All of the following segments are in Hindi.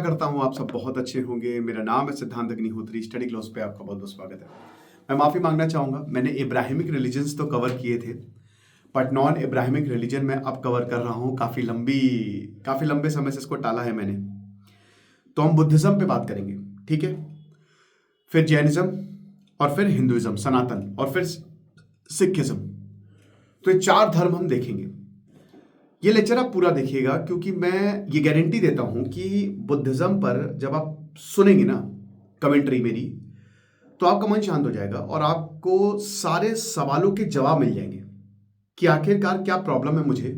करता हूँ आप सब बहुत अच्छे होंगे। मेरा नाम है सिद्धांत अग्निहोत्री। स्टडी क्लास पे आपका बहुत बहुत स्वागत है। मैं माफ़ी मांगना चाहूँगा, मैंने इब्राहिमिक रिलीजन्स तो कवर किए थे, बट नॉन इब्राहिमिक रिलीजन में अब कवर कर रहा हूँ। काफ़ी लंबे समय से इसको टाला है मैंने। तो हम बुद्धिज़्म पे बात करेंगे, ठीक है, फिर जैनिज़्म और फिर हिंदुइज्म सनातन और फिर सिखिज्म। तो ये 4 धर्म हम देखेंगे। ये लेक्चर आप पूरा देखिएगा, क्योंकि मैं ये गारंटी देता हूं कि बुद्धिज्म पर जब आप सुनेंगे ना कमेंट्री मेरी, तो आपका मन शांत हो जाएगा और आपको सारे सवालों के जवाब मिल जाएंगे कि आखिरकार क्या प्रॉब्लम है मुझे।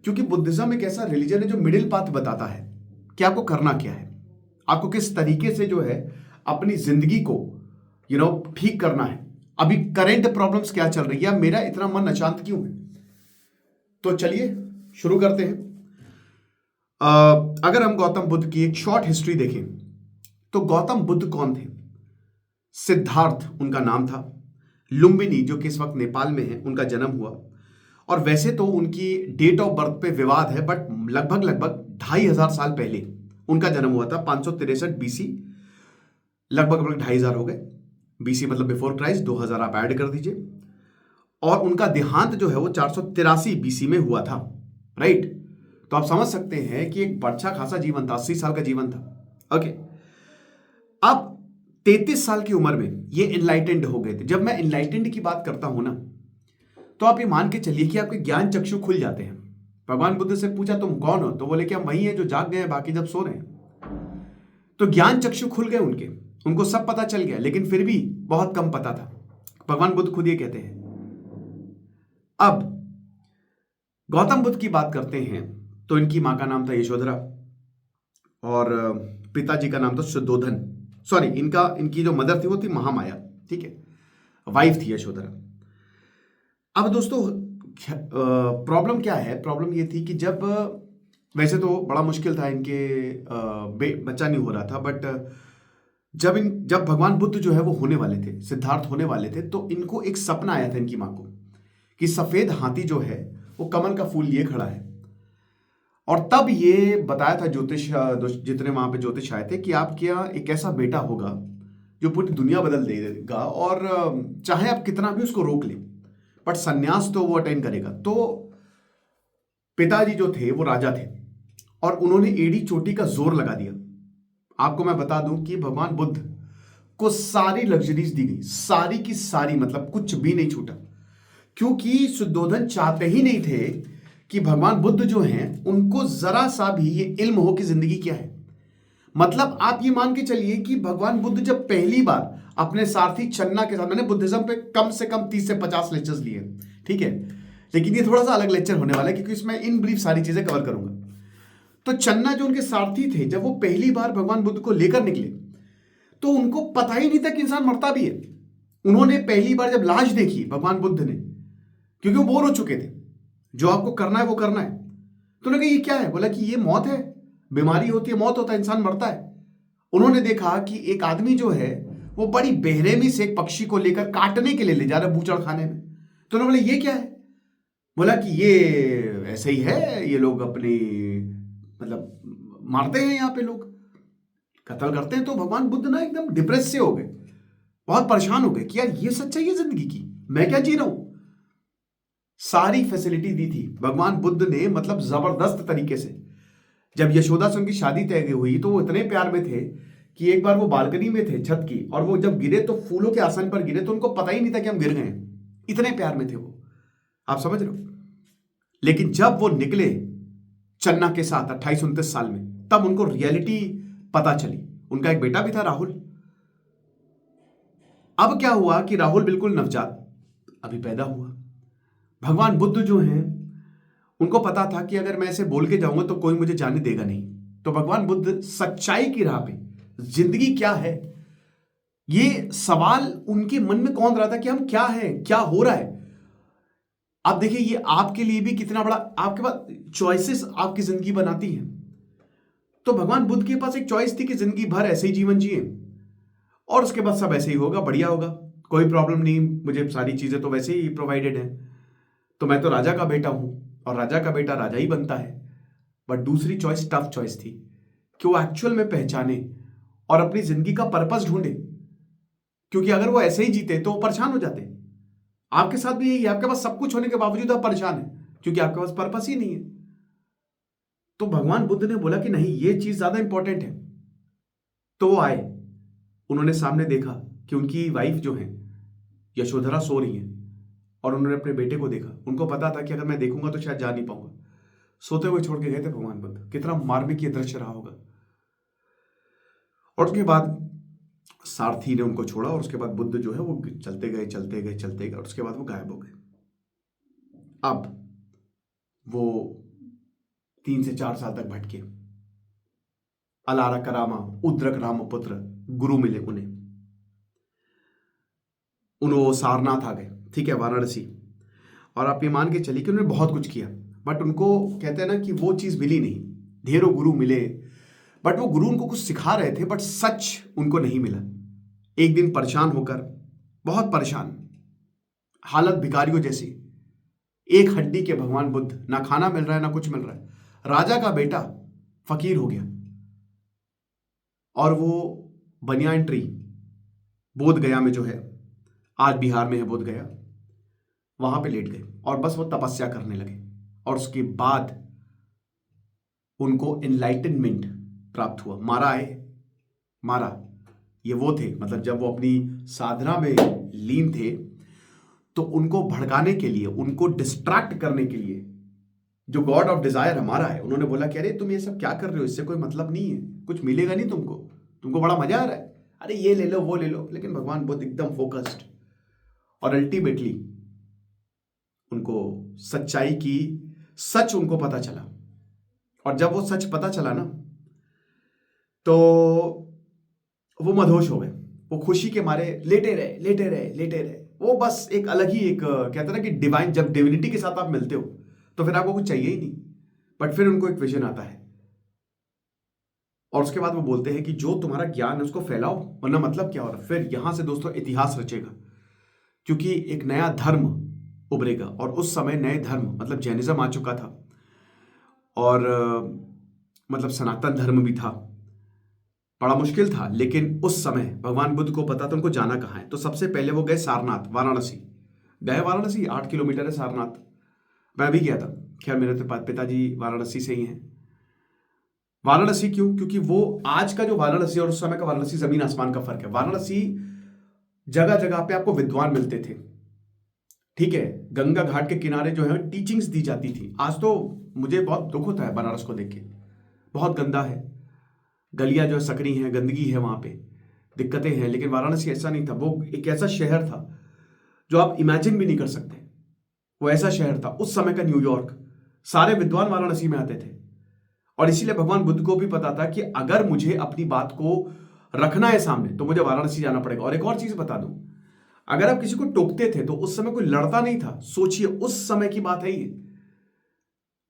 क्योंकि बुद्धिज्म एक ऐसा रिलीजन है जो मिडिल पाथ बताता है कि आपको करना क्या है, आपको किस तरीके से जो है अपनी जिंदगी को ठीक करना है, अभी करेंट प्रॉब्लम्स क्या चल रही है, मेरा इतना मन अशांत क्यों है। तो चलिए शुरू करते हैं। अगर हम गौतम बुद्ध की एक शॉर्ट हिस्ट्री देखें तो गौतम बुद्ध कौन थे? सिद्धार्थ उनका नाम था। लुम्बिनी जो कि इस वक्त नेपाल में है, उनका जन्म हुआ। और वैसे तो उनकी डेट ऑफ बर्थ पे विवाद है, बट लगभग 2500 साल पहले उनका जन्म हुआ था। 563 बीसी, लगभग 2500 हो गए। बीसी मतलब बिफोर क्राइस्ट, 2000 आप ऐड कर दीजिए। और उनका देहांत जो है वो 483 बीसी में हुआ था, राइट। तो आप समझ सकते हैं कि एक अच्छा खासा जीवन था, 80 साल का जीवन था। ओके, अब 33 साल की उम्र में ये इनलाइटेंड हो गए थे। जब मैं इनलाइटेंड की बात करता हूं ना, तो आप ये मान के चलिए कि आपके ज्ञान चक्षु खुल जाते हैं। भगवान बुद्ध से पूछा तुम कौन हो, तो बोले कि हम वही हैं जो जाग गए हैं, बाकी जब सो रहे हैं। तो ज्ञान चक्षु खुल गए उनके, उनको सब पता चल गया, लेकिन फिर भी बहुत कम पता था। भगवान बुद्ध खुद ये कहते हैं। अब गौतम बुद्ध की बात करते हैं तो इनकी मां का नाम था यशोधरा और पिताजी का नाम था शुद्धोधन। सॉरी, इनकी जो मदर थी वो थी महामाया, ठीक है, वाइफ थी यशोधरा। अब दोस्तों प्रॉब्लम क्या है? प्रॉब्लम ये थी कि जब वैसे तो बड़ा मुश्किल था, इनके बच्चा नहीं हो रहा था, बट जब भगवान बुद्ध जो है वो होने वाले थे, सिद्धार्थ होने वाले थे, तो इनको एक सपना आया था इनकी मां को कि सफेद हाथी जो है वो कमल का फूल लिए खड़ा है। और तब ये बताया था ज्योतिष, जितने वहां पे ज्योतिष आए थे, कि आपके यहाँ एक ऐसा बेटा होगा जो पूरी दुनिया बदल देगा, और चाहे आप कितना भी उसको रोक लें, बट सन्यास तो वो अटेंड करेगा। तो पिताजी जो थे वो राजा थे और उन्होंने एड़ी चोटी का जोर लगा दिया। आपको मैं बता दूं कि भगवान बुद्ध को सारी लग्जरीज दी गई, सारी की सारी, मतलब कुछ भी नहीं छूटा, क्योंकि शुद्धोधन चाहते ही नहीं थे कि भगवान बुद्ध जो हैं उनको जरा सा भी ये इल्म हो कि जिंदगी क्या है। मतलब आप ये मान के चलिए कि भगवान बुद्ध जब पहली बार अपने सारथी चन्ना के साथ, मैंने बुद्धिज्म पे कम से कम 30 से 50 लेक्चर्स लिए, ठीक है, लेकिन ये थोड़ा सा अलग लेक्चर होने वाला है क्योंकि इसमें इन ब्रीफ सारी चीजें कवर करूंगा। तो चन्ना जो उनके सारथी थे, जब वो पहली बार भगवान बुद्ध को लेकर निकले तो उनको पता ही नहीं था कि इंसान मरता भी है। उन्होंने पहली बार जब लाश देखी भगवान बुद्ध ने, क्योंकि वो बोर हो चुके थे, जो आपको करना है वो करना है, तो उन्होंने कहा ये क्या है? बोला कि ये मौत है, बीमारी होती है, मौत होता है, इंसान मरता है। उन्होंने देखा कि एक आदमी जो है वो बड़ी बेरहमी से एक पक्षी को लेकर काटने के लिए ले जा रहा है बूचड़ खाने में। तो उन्होंने बोला ये क्या है? बोला कि ये ऐसे ही है, ये लोग अपनी मतलब मारते हैं, यहाँ पे लोग कत्ल करते हैं। तो भगवान बुद्ध ना एकदम डिप्रेस से हो गए, बहुत परेशान हो गए कि यार ये सच्चाई है जिंदगी की, मैं क्या जी रहा हूं। सारी फैसिलिटी दी थी भगवान बुद्ध ने, मतलब जबरदस्त तरीके से। जब यशोदा से उनकी शादी तय हुई तो वो इतने प्यार में थे कि एक बार वो बालकनी में थे छत की, और वो जब गिरे तो फूलों के आसन पर गिरे, तो उनको पता ही नहीं था कि हम गिर गए, इतने प्यार में थे वो। आप समझ रहे हो? लेकिन जब वो निकले चन्ना के साथ 28-29 साल में, तब उनको रियलिटी पता चली। उनका एक बेटा भी था, राहुल। अब क्या हुआ कि राहुल बिल्कुल नवजात अभी पैदा हुआ। भगवान बुद्ध जो हैं उनको पता था कि अगर मैं ऐसे बोल के जाऊंगा तो कोई मुझे जाने देगा नहीं। तो भगवान बुद्ध सच्चाई की राह पे, जिंदगी क्या है, ये सवाल उनके मन में कौन रहा था कि हम क्या है, क्या हो रहा है। आप देखिए, ये आपके लिए भी कितना बड़ा, आपके पास चॉइसेस आपकी जिंदगी बनाती हैं। तो भगवान बुद्ध के पास एक चॉइस थी कि जिंदगी भर ऐसे ही जीवन जिए और उसके बाद सब ऐसे ही होगा, बढ़िया होगा, कोई प्रॉब्लम नहीं, मुझे सारी चीजें तो वैसे ही प्रोवाइडेड है, तो मैं तो राजा का बेटा हूं और राजा का बेटा राजा ही बनता है। बट दूसरी चॉइस टफ चॉइस थी कि वो एक्चुअल में पहचाने और अपनी जिंदगी का पर्पस ढूंढे। क्योंकि अगर वो ऐसे ही जीते तो वो परेशान हो जाते। आपके साथ भी यही है, आपके पास सब कुछ होने के बावजूद आप परेशान हैं क्योंकि आपके पास पर्पस ही नहीं है। तो भगवान बुद्ध ने बोला कि नहीं, ये चीज ज्यादा इंपॉर्टेंट है। तो वो आए, उन्होंने सामने देखा कि उनकी वाइफ जो है यशोधरा सो रही है, और उन्होंने अपने बेटे को देखा। उनको पता था कि अगर मैं देखूंगा तो शायद जा नहीं पाऊंगा। सोते हुए छोड़ के गए थे भगवान बुद्ध। कितना मार्मिक ये दृश्य रहा होगा। और उसके बाद सारथी ने उनको छोड़ा, और उसके बाद बुद्ध जो है वो चलते गए चलते गए चलते गए, और उसके बाद वो गायब हो गए। अब वो 3 से 4 साल तक भटके। अलारा करामा उद्रक रामपुत्र गुरु मिले उन्हें। उन्होंने सारनाथ आ गए, ठीक है, वाराणसी। और आप ये मान के चलिए कि उन्होंने बहुत कुछ किया, बट उनको कहते हैं ना कि वो चीज मिली नहीं। ढेरों गुरु मिले, बट वो गुरु उनको कुछ सिखा रहे थे, बट सच उनको नहीं मिला। एक दिन परेशान होकर, बहुत परेशान, हालत भिखारियों जैसी, एक हड्डी के भगवान बुद्ध, ना खाना मिल रहा है ना कुछ मिल रहा है, राजा का बेटा फकीर हो गया, और वो बनियान ट्री बोध गया में जो है, आज बिहार में है बोध गया, वहां पे लेट गए और बस वो तपस्या करने लगे। और उसके बाद उनको एनलाइटनमेंट प्राप्त हुआ। मारा है, मारा, ये वो थे, मतलब जब वो अपनी साधना में लीन थे तो उनको भड़काने के लिए, उनको डिस्ट्रैक्ट करने के लिए, जो गॉड ऑफ डिजायर हमारा है, उन्होंने बोला कि अरे तुम ये सब क्या कर रहे हो, इससे कोई मतलब नहीं है, कुछ मिलेगा नहीं तुमको, तुमको बड़ा मजा आ रहा है, अरे ये ले लो वो ले लो। लेकिन भगवान बुद्ध एकदम फोकस्ड, और अल्टीमेटली उनको सच्चाई की, सच उनको पता चला। और जब वो सच पता चला ना, तो वो मदहोश हो गए। वो खुशी के मारे लेटे रहे लेटे रहे लेटे रहे। वो बस एक अलग ही, एक कहते ना कि डिवाइन, जब डिविनिटी के साथ आप मिलते हो तो फिर आपको कुछ चाहिए ही नहीं। बट फिर उनको एक विजन आता है, और उसके बाद वो बोलते हैं कि जो तुम्हारा ज्ञान है उसको फैलाओ, वरना मतलब क्या हो रहा है। फिर यहां से दोस्तों इतिहास रचेगा, क्योंकि एक नया धर्म उभरेगा। और उस समय नए धर्म मतलब जैनिज्म आ चुका था, और मतलब सनातन धर्म भी था। बड़ा मुश्किल था, लेकिन उस समय भगवान बुद्ध को पता था उनको जाना कहाँ है। तो सबसे पहले वो गए सारनाथ, वाराणसी गए। वाराणसी 8 किलोमीटर है सारनाथ, मैं भी गया था। खैर मेरे तो पिताजी वाराणसी से ही हैं। वाराणसी क्यों? क्योंकि वो आज का जो वाराणसी और उस समय का वाराणसी जमीन आसमान का फर्क है। वाराणसी जगह जगह पे आपको विद्वान मिलते थे, ठीक है, गंगा घाट के किनारे जो है टीचिंग्स दी जाती थी। आज तो मुझे बहुत दुख होता है बनारस को देख के, बहुत गंदा है, गलियां जो है सकरी हैं, गंदगी है, वहां पे दिक्कतें हैं। लेकिन वाराणसी ऐसा नहीं था। वो एक ऐसा शहर था जो आप इमेजिन भी नहीं कर सकते। वो ऐसा शहर था उस समय का न्यूयॉर्क। सारे विद्वान वाराणसी में आते थे, और इसीलिए भगवान बुद्ध को भी पता था कि अगर मुझे अपनी बात को रखना है सामने तो मुझे वाराणसी जाना पड़ेगा। और एक और चीज बता दूं, अगर आप किसी को टोकते थे तो उस समय कोई लड़ता नहीं था। सोचिए उस समय की बात है ये,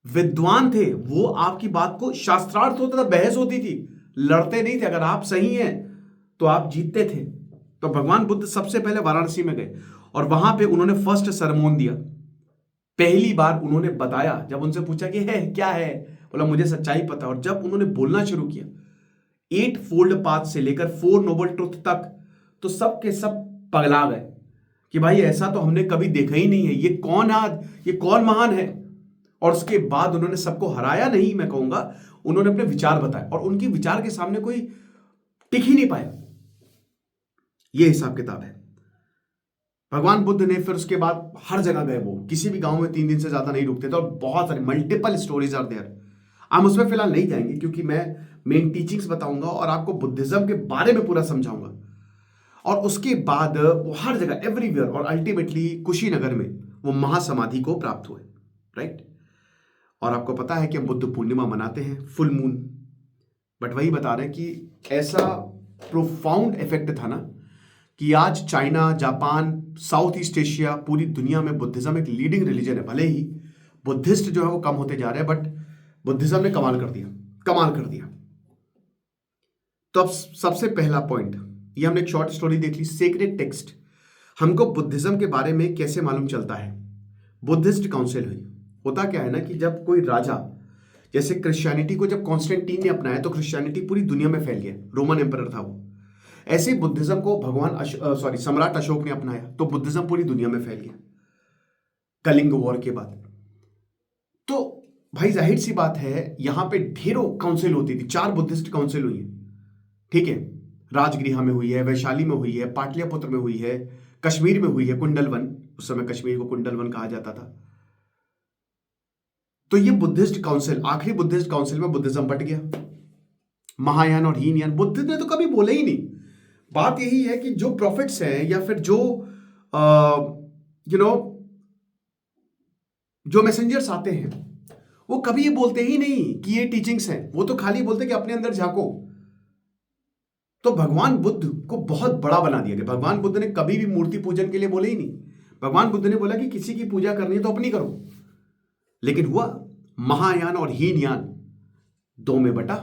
विद्वान थे वो, आपकी बात को शास्त्रार्थ होता था, बहस होती थी, लड़ते नहीं थे। अगर आप सही हैं तो आप जीतते थे। तो भगवान बुद्ध सबसे पहले वाराणसी में गए, और वहां पे उन्होंने फर्स्ट सरमोन दिया। पहली बार उन्होंने बताया, जब उनसे पूछा कि है क्या है, बोला मुझे सच्चाई पता। और जब उन्होंने बोलना शुरू किया 8 फोल्ड पाथ से लेकर 4 नोबल ट्रुथ तक, तो सब के सब पगला गए कि भाई ऐसा तो हमने कभी देखा ही नहीं है, ये कौन आज, ये कौन महान है। और उसके बाद उन्होंने सबको हराया नहीं, मैं कहूंगा उन्होंने अपने विचार बताए, और उनके विचार के सामने कोई टिक ही नहीं पाया। ये हिसाब किताब है। भगवान बुद्ध ने फिर उसके बाद हर जगह गए। वो किसी भी गांव में 3 दिन से ज्यादा नहीं रुकते थे, और बहुत सारी मल्टीपल स्टोरीज आर देयर। हम उसमें फिलहाल नहीं जाएंगे, क्योंकि मैं मेन टीचिंग्स बताऊंगा और आपको बुद्धिज्म के बारे में पूरा समझाऊंगा। और उसके बाद वो हर जगह, एवरीवेयर, और अल्टीमेटली कुशीनगर में वो महासमाधि को प्राप्त हुए, राइट। और आपको पता है कि हम बुद्ध पूर्णिमा मनाते हैं, फुल मून। बट वही बता रहे हैं कि ऐसा प्रोफाउंड इफेक्ट था ना, कि आज China, Japan, south east Asia, पूरी दुनिया में बुद्धिज्म एक लीडिंग रिलीजन है। भले ही बुद्धिस्ट जो है वो कम होते जा रहे हैं, बट बुद्धिज्म ने कमाल कर दिया, कमाल कर दिया। तो अब सबसे पहला पॉइंट, ये हमने एक शॉर्ट स्टोरी देख ली, सेक्रेड टेक्स्ट। हमको बुद्धिज्म के बारे में कैसे मालूम चलता है? बुद्धिस्ट काउंसिल हुई। होता क्या है ना कि जब कोई राजा जैसे क्रिश्चियनिटी को जब कॉन्स्टेंटीन ने अपनाया तो क्रिश्चियनिटी पूरी दुनिया में फैल गया, रोमन एम्परर था वो। ऐसे ही बुद्धिज्म को सम्राट अशोक ने अपनाया तो बुद्धिज्म पूरी दुनिया में फैल गया कलिंग वॉर के बाद। तो भाई जाहिर सी बात है, यहां पे ढेरों काउंसिल होती थी, 4 बुद्धिस्ट काउंसिल हुई है, ठीक है। राजगृह में हुई है, वैशाली में हुई है, पाटलिपुत्र में हुई है, कश्मीर में हुई है, कुंडलवन, उस समय कश्मीर को कुंडलवन कहा जाता था। तो ये बुद्धिस्ट काउंसिल, आखिरी बुद्धिस्ट काउंसिल में बुद्धिज्म बट गया, महायान और हीनयान। बुद्ध ने तो कभी बोले ही नहीं। बात यही है कि जो प्रॉफिट्स हैं या फिर जो जो मैसेंजर्स आते हैं वो कभी ये बोलते ही नहीं कि ये टीचिंग्स हैं, वो तो खाली बोलते कि अपने अंदर झांको। तो भगवान बुद्ध को बहुत बड़ा बना दिया गया। भगवान बुद्ध ने कभी भी मूर्ति पूजन के लिए बोले ही नहीं। भगवान बुद्ध ने बोला कि किसी की पूजा करनी है तो अपनी करो, लेकिन हुआ महायान और हीनयान 2 में बटा।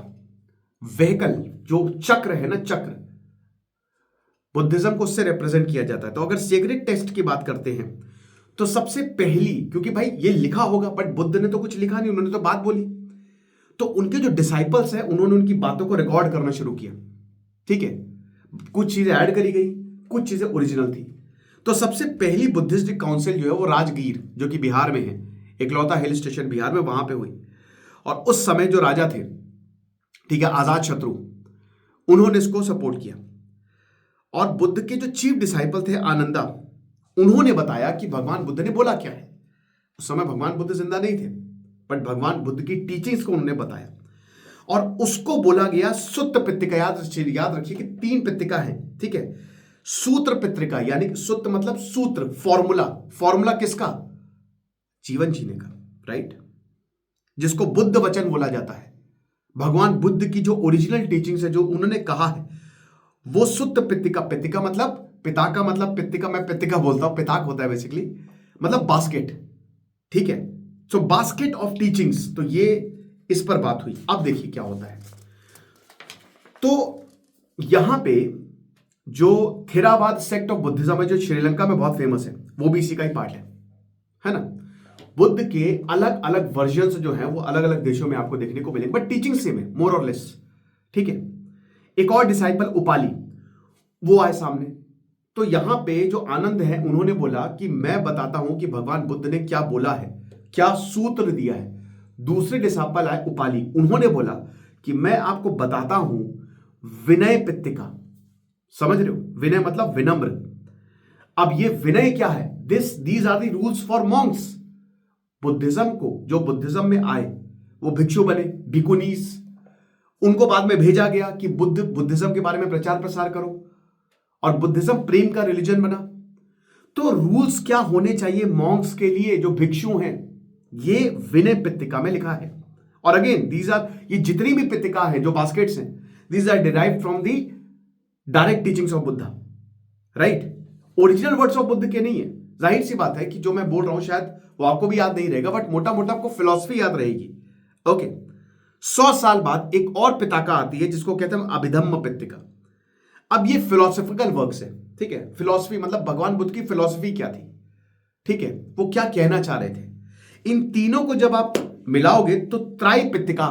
व्हीकल जो चक्र है ना, चक्र बुद्धिज्म को उससे रिप्रेजेंट किया जाता है। तो अगर सेक्रेड टेक्स्ट की बात करते हैं तो सबसे पहली, क्योंकि भाई ये लिखा होगा बट बुद्ध ने तो कुछ लिखा नहीं, उन्होंने तो बात बोली, तो उनके जो डिसाइपल्स हैं उन्होंने उनकी बातों को रिकॉर्ड करना शुरू किया, ठीक है। कुछ चीजें ऐड करी गई, कुछ चीजें ओरिजिनल थी। तो सबसे पहली बुद्धिस्ट काउंसिल जो है वो राजगीर, जो कि बिहार में है, इकलौता हिल स्टेशन बिहार में, वहां पे हुई। और उस समय जो राजा थे, ठीक है, आजाद शत्रु, उन्होंने इसको सपोर्ट किया। और बुद्ध के जो चीफ डिसाइपल थे आनंदा, उन्होंने बताया कि भगवान बुद्ध ने बोला क्या है। उस समय भगवान बुद्ध जिंदा नहीं थे, बट भगवान बुद्ध की टीचिंग्स को उन्होंने बताया और उसको बोला गया सुत्त पित्तिका। याद रखिए कि 3 पित्तिका है, ठीक है। सूत्र पित्रिका, यानी सुत्त मतलब सूत्र, फॉर्मूला। फॉर्मूला किसका? जीवन जीने का, राइट, जिसको बुद्ध वचन बोला जाता है। भगवान बुद्ध की जो ओरिजिनल टीचिंग्स है, जो उन्होंने कहा है, वो सुत्त पित्तिका। पित्तिका मतलब पिता का, मतलब पित्तिका, मैं पित्तिका बोलता हूं, पिताक होता है बेसिकली, मतलब बास्केट, ठीक है। सो बास्केट ऑफ टीचिंग्स, तो ये इस पर बात हुई। अब देखिए क्या होता है। तो यहां पे जो थेरावाद सेक्ट ऑफ बुद्धिज्म है, जो श्रीलंका में बहुत फेमस है, वो भी इसी का ही पार्ट है ना। बुद्ध के अलग अलग वर्जन्स जो हैं वो अलग अलग देशों में आपको देखने को मिलेंगे, बट टीचिंग सेम है, मोर और लेस, ठीक है। एक और डिसाइपल उपाली, वो आए सामने। तो यहां पे जो आनंद है, उन्होंने बोला कि मैं बताता हूं कि भगवान बुद्ध ने क्या बोला है, क्या सूत्र दिया है। दूसरे डिसाइपल आए उपाली, उन्होंने बोला कि मैं आपको बताता हूं विनय पित्तिका। समझ रहे हो? विनय मतलब विनम्र। अब ये विनय क्या है? These are the rules for monks. Buddhism को, जो बुद्धिज्म में आए वो भिक्षु बने, भिकुनीस। उनको बाद में भेजा गया कि बुद्धिज्म के बारे में प्रचार प्रसार करो, और बुद्धिज्म प्रेम का रिलीजन बना। तो रूल्स क्या होने चाहिए मॉन्क्स के लिए, जो भिक्षु हैं, ये विनय पित्तिका में लिखा है। और अगेन दीज आर, ये जितनी भी पित्तिका है, जो बास्केट्स हैं, these are derived from the direct teachings of Buddha, right. Original words of Buddha के नहीं है। जाहिर सी बात है कि जो मैं बोल रहा हूं शायद वो आपको भी याद नहीं रहेगा, बट मोटा मोटा आपको फिलॉसफी याद रहेगी। ओके, 100 साल बाद एक और पिताका आती है जिसको कहते हैं अभिधम्म पित्तिका। अब ये फिलोसॉफिकल वर्क्स है, ठीक है। फिलॉसफी मतलब भगवान बुद्ध की फिलॉसफी क्या थी, ठीक है, वो क्या कहना चाह रहे थे। इन तीनों को जब आप मिलाओगे तो त्राई पित्तिका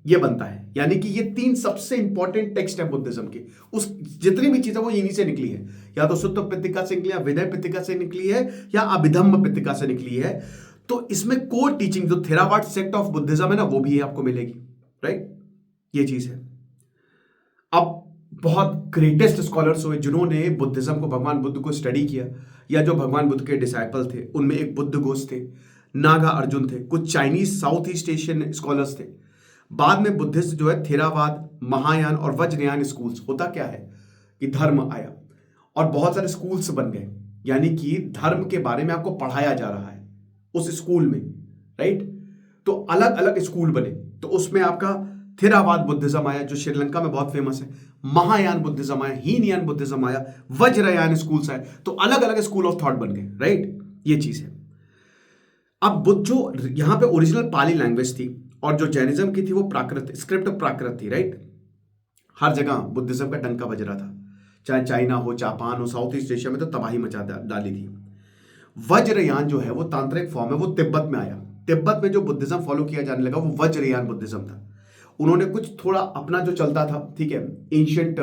ये बनता है। यानी कि ये 3 सबसे इंपॉर्टेंट टेक्स्ट है बुद्धिज्म के। उस जितनी भी चीजें वो इन्हीं से निकली है, या तो सुत्त पित्तिका से निकली, या विनय पित्तिका से निकली है, या अभिधम्म पित्तिका से निकली है। तो इसमें कोर टीचिंग जो थेरावाद सेक्ट ऑफ बुद्धिज्म है ना, वो भी आपको मिलेगी, राइट। ये चीज है। अब बहुत ग्रेटेस्ट स्कॉलर्स हुए जिन्होंने बुद्धिज्म को, भगवान बुद्ध को स्टडी किया, या जो भगवान बुद्ध के डिसाइपल थे, उनमें एक बुद्ध घोष थे, नागा अर्जुन थे, कुछ Chinese south east Asian scholars थे। बाद में बुद्धिस्ट जो है थेरावाद, महायान और वज्रयान स्कूल्स। होता क्या है कि धर्म आया और बहुत सारे स्कूल्स बन गए, यानी कि धर्म के बारे में आपको पढ़ाया जा रहा है उस स्कूल में, राइट। तो अलग अलग स्कूल बने, तो उसमें आपका थेरावाद बुद्धिज्म आया जो श्रीलंका में बहुत फेमस है, महायान बुद्धिज्म आया, हीनयान बुद्धिज्म आया, वज्रयान स्कूल्स आए। तो अलग अलग स्कूल ऑफ थॉट बन गए, राइट। ये चीज है। अब बुद्ध जो यहां पे ओरिजिनल पाली लैंग्वेज थी, और जो जैनिज्म की थी वो प्राकृत, स्क्रिप्ट प्राकृत थी, राइट। हर जगह बुद्धिज्म का डंका बज रहा था, चाहे चाइना हो, जापान हो, साउथ ईस्ट एशिया में तो तबाही मचा डाली थी। वज्रयान जो है वो तांत्रिक फॉर्म है, वो तिब्बत में आया, तिब्बत में जो बुद्धिज्म फॉलो किया जाने लगा वो वज्रयान बुद्धिज्म था। उन्होंने कुछ थोड़ा अपना जो चलता था, ठीक है, एंशियंट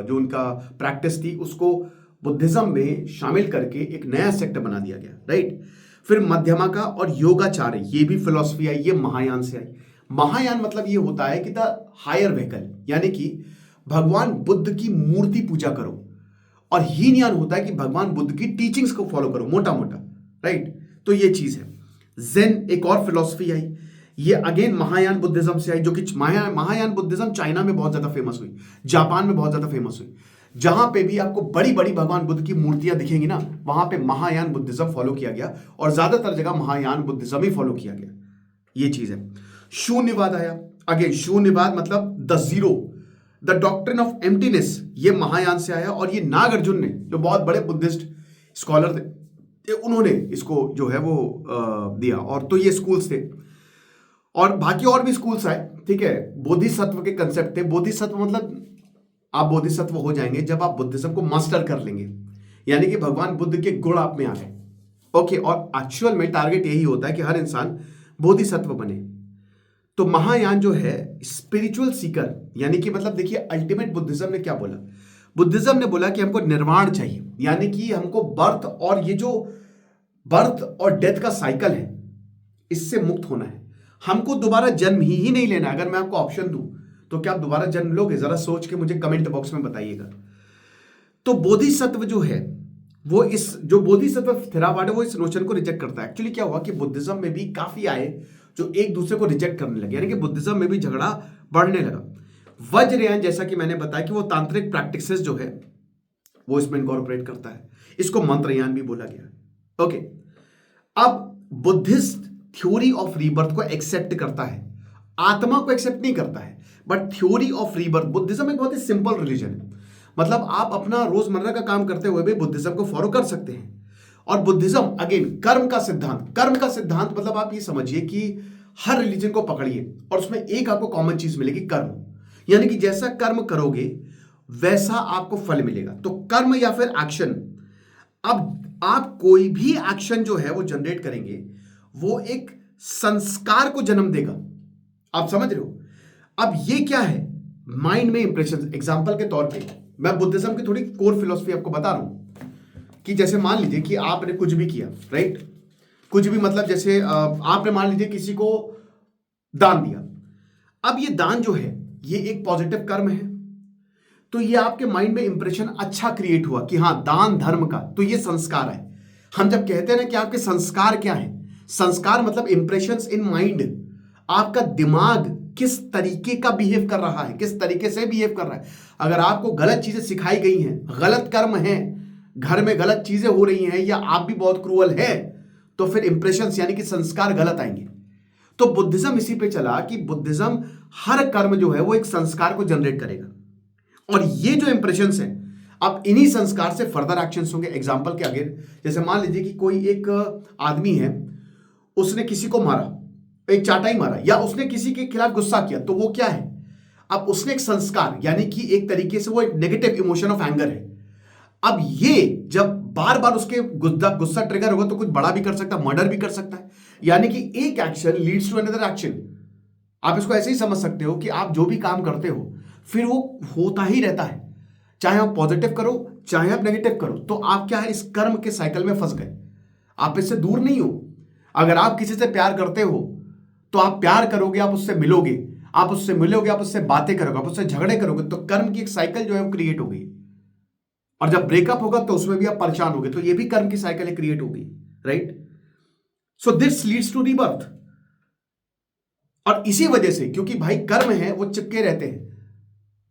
जो उनका प्रैक्टिस थी उसको बुद्धिज्म में शामिल करके एक नया सेक्ट बना दिया गया, राइट। फिर मध्यमका और योगाचार्य, ये भी फिलॉसफी आई, ये महायान से आई। महायान मतलब ये होता है कि द हायर व्हीकल, यानी कि भगवान बुद्ध की मूर्ति पूजा करो, और हीनयान होता है कि भगवान बुद्ध की टीचिंग्स को फॉलो करो, मोटा मोटा, राइट। तो ये चीज है। जेन एक और फिलॉसफी आई, ये अगेन महायान बुद्धिज्म से आई, जो कि महायान बुद्धिज्म चाइना में बहुत ज्यादा फेमस हुई, जापान में बहुत ज्यादा फेमस हुई। जहां पे भी आपको बड़ी बड़ी भगवान बुद्ध की मूर्तियां दिखेंगी ना, वहां पे महायान बुद्धिज्म फॉलो किया गया, और ज्यादातर जगह महायान बुद्धिज्म ही फॉलो किया गया। ये चीज है। शून्यवाद आया, अगेन शून्यवाद मतलब the zero, the doctrine of emptiness, ये महायान से आया। और ये नागार्जुन ने, जो बहुत बड़े बुद्धिस्ट स्कॉलर थे, उन्होंने इसको जो है वो दिया। और तो ये स्कूल्स थे, और बाकी और भी स्कूल्स आए, ठीक है। बोधिसत्व के कंसेप्ट थे। बोधिसत्व मतलब आप बोधिसत्व हो जाएंगे जब आप बुद्धिज्म को मास्टर कर लेंगे, यानी कि भगवान बुद्ध के गुण आप में आ गए, ओके। और एक्चुअल में टारगेट यही होता है कि हर इंसान बोधिसत्व बने। तो महायान जो है स्पिरिचुअल सीकर, यानी कि मतलब देखिए अल्टीमेट बुद्धिज्म ने क्या बोला, बुद्धिज्म ने बोला कि हमको निर्वाण चाहिए, यानी कि हमको बर्थ, और ये जो बर्थ और डेथ का साइकिल है इससे मुक्त होना है। हमको दोबारा जन्म ही नहीं लेना। अगर मैं आपको ऑप्शन दूं तो क्या आप दोबारा जन्म लोगे? जरा सोच के मुझे कमेंट बॉक्स में बताइएगा। तो बोधिसत्व जो है वो इस जो बोधिसत्व थेरावाडा वो इस नोशन को रिजेक्ट करता है। एक्चुअली क्या हुआ कि बुद्धिज्म में भी काफी आए जो एक दूसरे को रिजेक्ट करने लगे, यानी कि बुद्धिज्म में भी झगड़ा बढ़ने लगा। वज्रयान, जैसा कि मैंने बताया कि वो तांत्रिक प्रैक्टिसेस जो है वो इसमें इनकॉर्पोरेट करता है, इसको मंत्रयान भी बोला गया, ओके। अब बुद्धिस्ट थ्योरी ऑफ रीबर्थ को एक्सेप्ट करता है, आत्मा को एक्सेप्ट नहीं करता है, but theory of rebirth. Buddhism एक बहुत ही सिंपल रिलीजन है, मतलब आप अपना रोजमर्रा का काम करते हुए भी बुद्धिज्म को फॉलो कर सकते हैं। और बुद्धिज्म अगेन कर्म का सिद्धांत, कर्म का सिद्धांत मतलब आप ये समझिए कि हर रिलीजन को पकड़िए और उसमें एक आपको कॉमन चीज मिलेगी, कर्म। यानी कि जैसा कर्म करोगे वैसा आपको फल मिलेगा। तो कर्म या फिर एक्शन, अब आप कोई भी एक्शन जो है वो जनरेट करेंगे वो एक संस्कार को जन्म देगा। आप समझ रहे हो? अब ये क्या है? माइंड में इंप्रेशन। एग्जांपल के तौर पे मैं बुद्धिज्म की थोड़ी कोर फिलॉसफी आपको बता रहा हूं कि जैसे मान लीजिए कि आपने कुछ भी किया, राइट, कुछ भी मतलब जैसे आपने मान लीजिए किसी को दान दिया। अब ये दान जो है ये एक पॉजिटिव कर्म है, तो ये आपके माइंड में इंप्रेशन अच्छा क्रिएट हुआ कि हाँ दान धर्म का, तो ये संस्कार है। हम जब कहते हैं ना कि आपके संस्कार क्या है, संस्कार मतलब इंप्रेशंस इन माइंड, आपका दिमाग किस तरीके का बिहेव कर रहा है, किस तरीके से बिहेव कर रहा है। अगर आपको गलत चीजें सिखाई गई हैं, गलत कर्म है, घर में गलत चीजें हो रही हैं, या आप भी बहुत क्रूअल है, तो फिर इंप्रेशंस यानी कि संस्कार गलत आएंगे। तो बुद्धिज्म इसी पे चला कि बुद्धिज्म हर कर्म जो है वो एक संस्कार को जनरेट करेगा, और ये जो इंप्रेशंस हैं अब इन्हीं संस्कार से फर्दर एक्शंस होंगे। एग्जांपल के आगे जैसे मान लीजिए कि कोई एक आदमी है, उसने किसी को मारा, एक चाटा ही मारा, या उसने किसी के खिलाफ गुस्सा किया, तो वो क्या है? अब उसने एक संस्कार, यानी कि एक तरीके से वो एक नेगेटिव इमोशन ऑफ एंगर है। अब ये जब बार बार उसके गुस्सा ट्रिगर होगा तो कुछ बड़ा भी कर सकता है, मर्डर भी कर सकता है। यानी कि एक action leads to another action. आप इसको ऐसे ही समझ सकते हो कि आप जो भी काम करते हो फिर वो होता ही रहता है, चाहे आप पॉजिटिव करो चाहे आप नेगेटिव करो। तो आप क्या है, इस कर्म के साइकिल में फंस गए, आप इससे दूर नहीं हो। अगर आप किसी से प्यार करते हो तो आप प्यार करोगे, आप उससे मिलोगे, आप उससे बातें करोगे, आप उससे झगड़े करोगे, तो कर्म की एक साइकिल जो है वो क्रिएट हो गई। और जब ब्रेकअप होगा तो उसमें भी आप परेशान होगे, तो ये भी कर्म की साइकिल क्रिएट हो गई, right. So this leads to rebirth. और इसी वजह से, क्योंकि भाई कर्म है वो चिपके रहते हैं,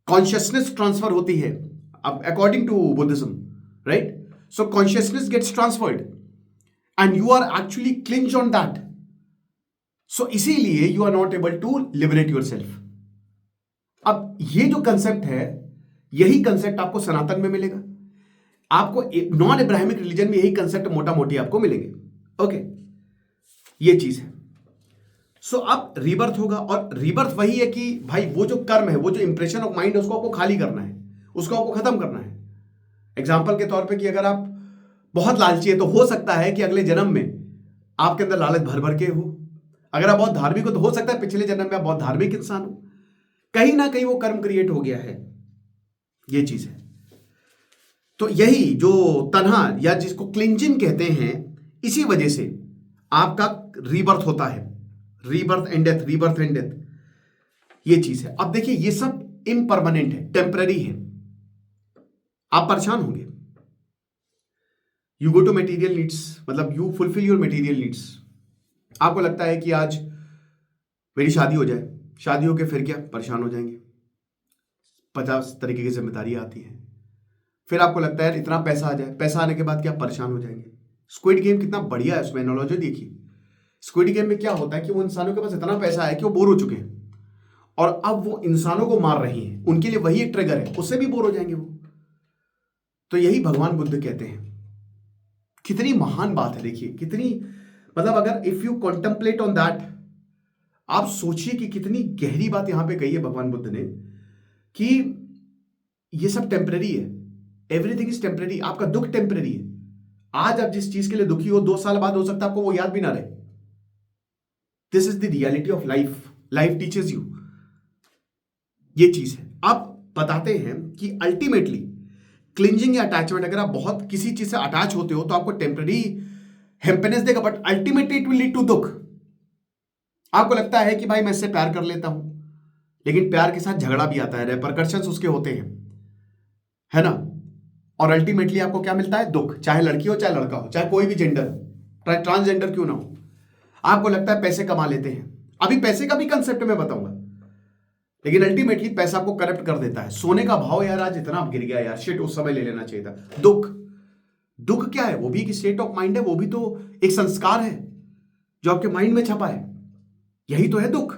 कॉन्शियसनेस ट्रांसफर होती है अब according to Buddhism, right. So consciousness gets transferred and you are actually clinch on that. So इसीलिए you are not able to liberate yourself. अब ये जो कंसेप्ट है, यही कंसेप्ट आपको सनातन में मिलेगा, आपको नॉन इब्राहिमिक रिलीजन में यही कंसेप्ट मोटा मोटी आपको मिलेंगे, ओके। ये चीज है। सो अब रीबर्थ होगा, और रीबर्थ वही है कि भाई वो जो कर्म है, वो जो इंप्रेशन ऑफ माइंड है, उसको आपको खाली करना है, उसको आपको खत्म करना है। एग्जाम्पल के तौर पे कि अगर आप बहुत लालची है तो हो सकता है कि अगले जन्म में आपके अंदर लालच भर भर के हो, अगर आप बहुत धार्मिक हो तो हो सकता है पिछले जन्म में आप बहुत धार्मिक इंसान हो, कहीं ना कहीं वो कर्म क्रिएट हो गया है, ये चीज है। तो यही जो तन्हा या जिसको क्लिंजिंग कहते हैं, इसी वजह से आपका रीबर्थ होता है, rebirth and death, rebirth and death, ये चीज है। अब देखिए ये सब इम्परमानेंट है, टेम्पररी है, आप परेशान होंगे। You go to material needs, मतलब you fulfil your material needs. आपको लगता है कि आज मेरी शादी हो जाए, शादी हो के फिर क्या, परेशान हो जाएंगे, 50 तरीके की जिम्मेदारियां आती हैं। फिर आपको लगता है इतना पैसा आ जाए, पैसा आने के बाद क्या, परेशान हो जाएंगे। स्क्विड गेम कितना बढ़िया है, उसमें एनालॉजी देखिए। स्क्विड गेम में क्या होता है कि वो इंसानों के पास इतना पैसा है कि वो बोर हो चुके हैं और अब वो इंसानों को मार रही हैं, उनके लिए वही एक ट्रिगर है, उससे भी बोर हो जाएंगे वो। तो यही भगवान बुद्ध कहते हैं। कितनी महान बात है, देखिए कितनी, मतलब अगर if you contemplate on that, आप सोचिए कि कितनी गहरी बात यहां पे कही है भगवान बुद्ध ने, कि ये सब टेम्पररी है, एवरीथिंग इज टेम्पररी। आपका दुख टेम्पररी है, आज आप जिस चीज के लिए दुखी हो 2 साल बाद हो सकता है आपको वो याद भी ना रहे। This is the reality of life, life teaches you, ये चीज है। आप बताते हैं कि अल्टीमेटली क्लिंजिंग या अटैचमेंट, अगर आप बहुत किसी चीज से अटैच होते हो तो आपको टेम्पररी हैप्पीनेस देगा, but ultimately it will lead to दुख। आपको लगता है कि भाई मैं इससे प्यार कर लेता हूं, लेकिन प्यार के साथ झगड़ा भी आता है, रेपरकशंस उसके होते हैं, है ना। और अल्टीमेटली आपको क्या मिलता है, दुख, चाहे लड़की हो चाहे लड़का हो, चाहे कोई भी जेंडर, चाहे ट्रांसजेंडर क्यों ना हो। आपको लगता है पैसे कमा लेते हैं, अभी पैसे का भी कंसेप्ट मैं बताऊंगा, लेकिन अल्टीमेटली पैसा आपको करप्ट कर देता है। सोने का भाव यार आज इतना गिर गया यार, शिट, उस समय ले लेना चाहिए था। दुख, दुख क्या है, वो भी एक स्टेट ऑफ माइंड है, वो भी तो एक संस्कार है जो आपके माइंड में छपा है, यही तो है दुख।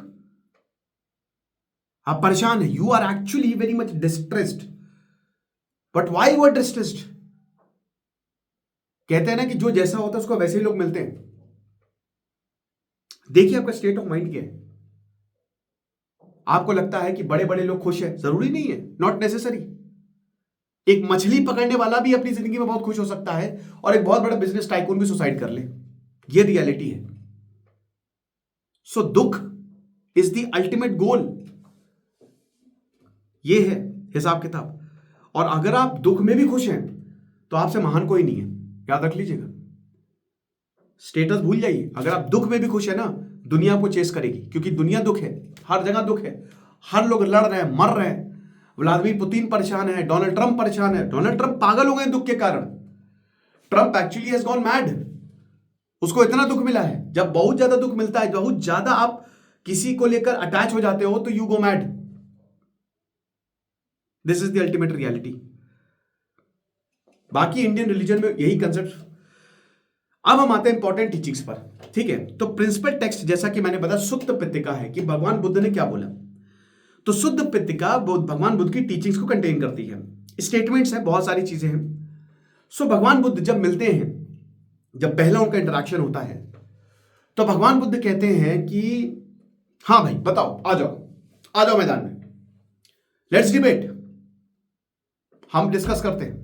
आप परेशान है, you are actually very much distressed, but why you are distressed? कहते हैं ना कि जो जैसा होता है उसको वैसे ही लोग मिलते हैं। देखिए आपका स्टेट ऑफ माइंड क्या है। आपको लगता है कि बड़े बड़े लोग खुश हैं, जरूरी नहीं है, नॉट नेसेसरी। एक मछली पकड़ने वाला भी अपनी जिंदगी में बहुत खुश हो सकता है और एक बहुत बड़ा बिजनेस टाइकून भी सुसाइड कर ले, ये रियलिटी है। सो दुख इज द अल्टीमेट गोल, ये है हिसाब किताब। और अगर आप दुख में भी खुश हैं तो आपसे महान कोई नहीं है, याद रख लीजिएगा। स्टेटस भूल जाइए, अगर आप दुख में भी खुश है ना, दुनिया आपको चेस करेगी, क्योंकि दुनिया दुख है, हर जगह दुख है, हर लोग लड़ रहे हैं, मर रहे हैं। व्लादिमीर पुतिन परेशान है, डोनाल्ड ट्रंप परेशान है, डोनाल्ड ट्रंप पागल हो गए दुख के कारण। Trump actually has gone mad, उसको इतना दुख मिला है। जब बहुत ज्यादा दुख मिलता है, बहुत ज्यादा आप किसी को लेकर अटैच हो जाते हो तो you go mad. This is the ultimate reality. बाकी इंडियन रिलीजन में यही कंसेप्ट। अब हम आते हैं इंपॉर्टेंट टीचिंग्स पर, ठीक है। तो प्रिंसिपल टेक्स्ट जैसा कि मैंने बताया शुद्ध पित्तिका है, कि भगवान बुद्ध ने क्या बोला। तो शुद्ध पित्तिका भगवान बुद्ध की टीचिंग्स को कंटेन करती है, स्टेटमेंट्स है, बहुत सारी चीजें हैं। सो भगवान बुद्ध जब मिलते हैं, जब पहला उनका इंटरेक्शन होता है, तो भगवान बुद्ध कहते हैं कि हाँ भाई बताओ, आ जाओ, आ जाओ मैदान में, लेट्स डिबेट, हम डिस्कस करते हैं।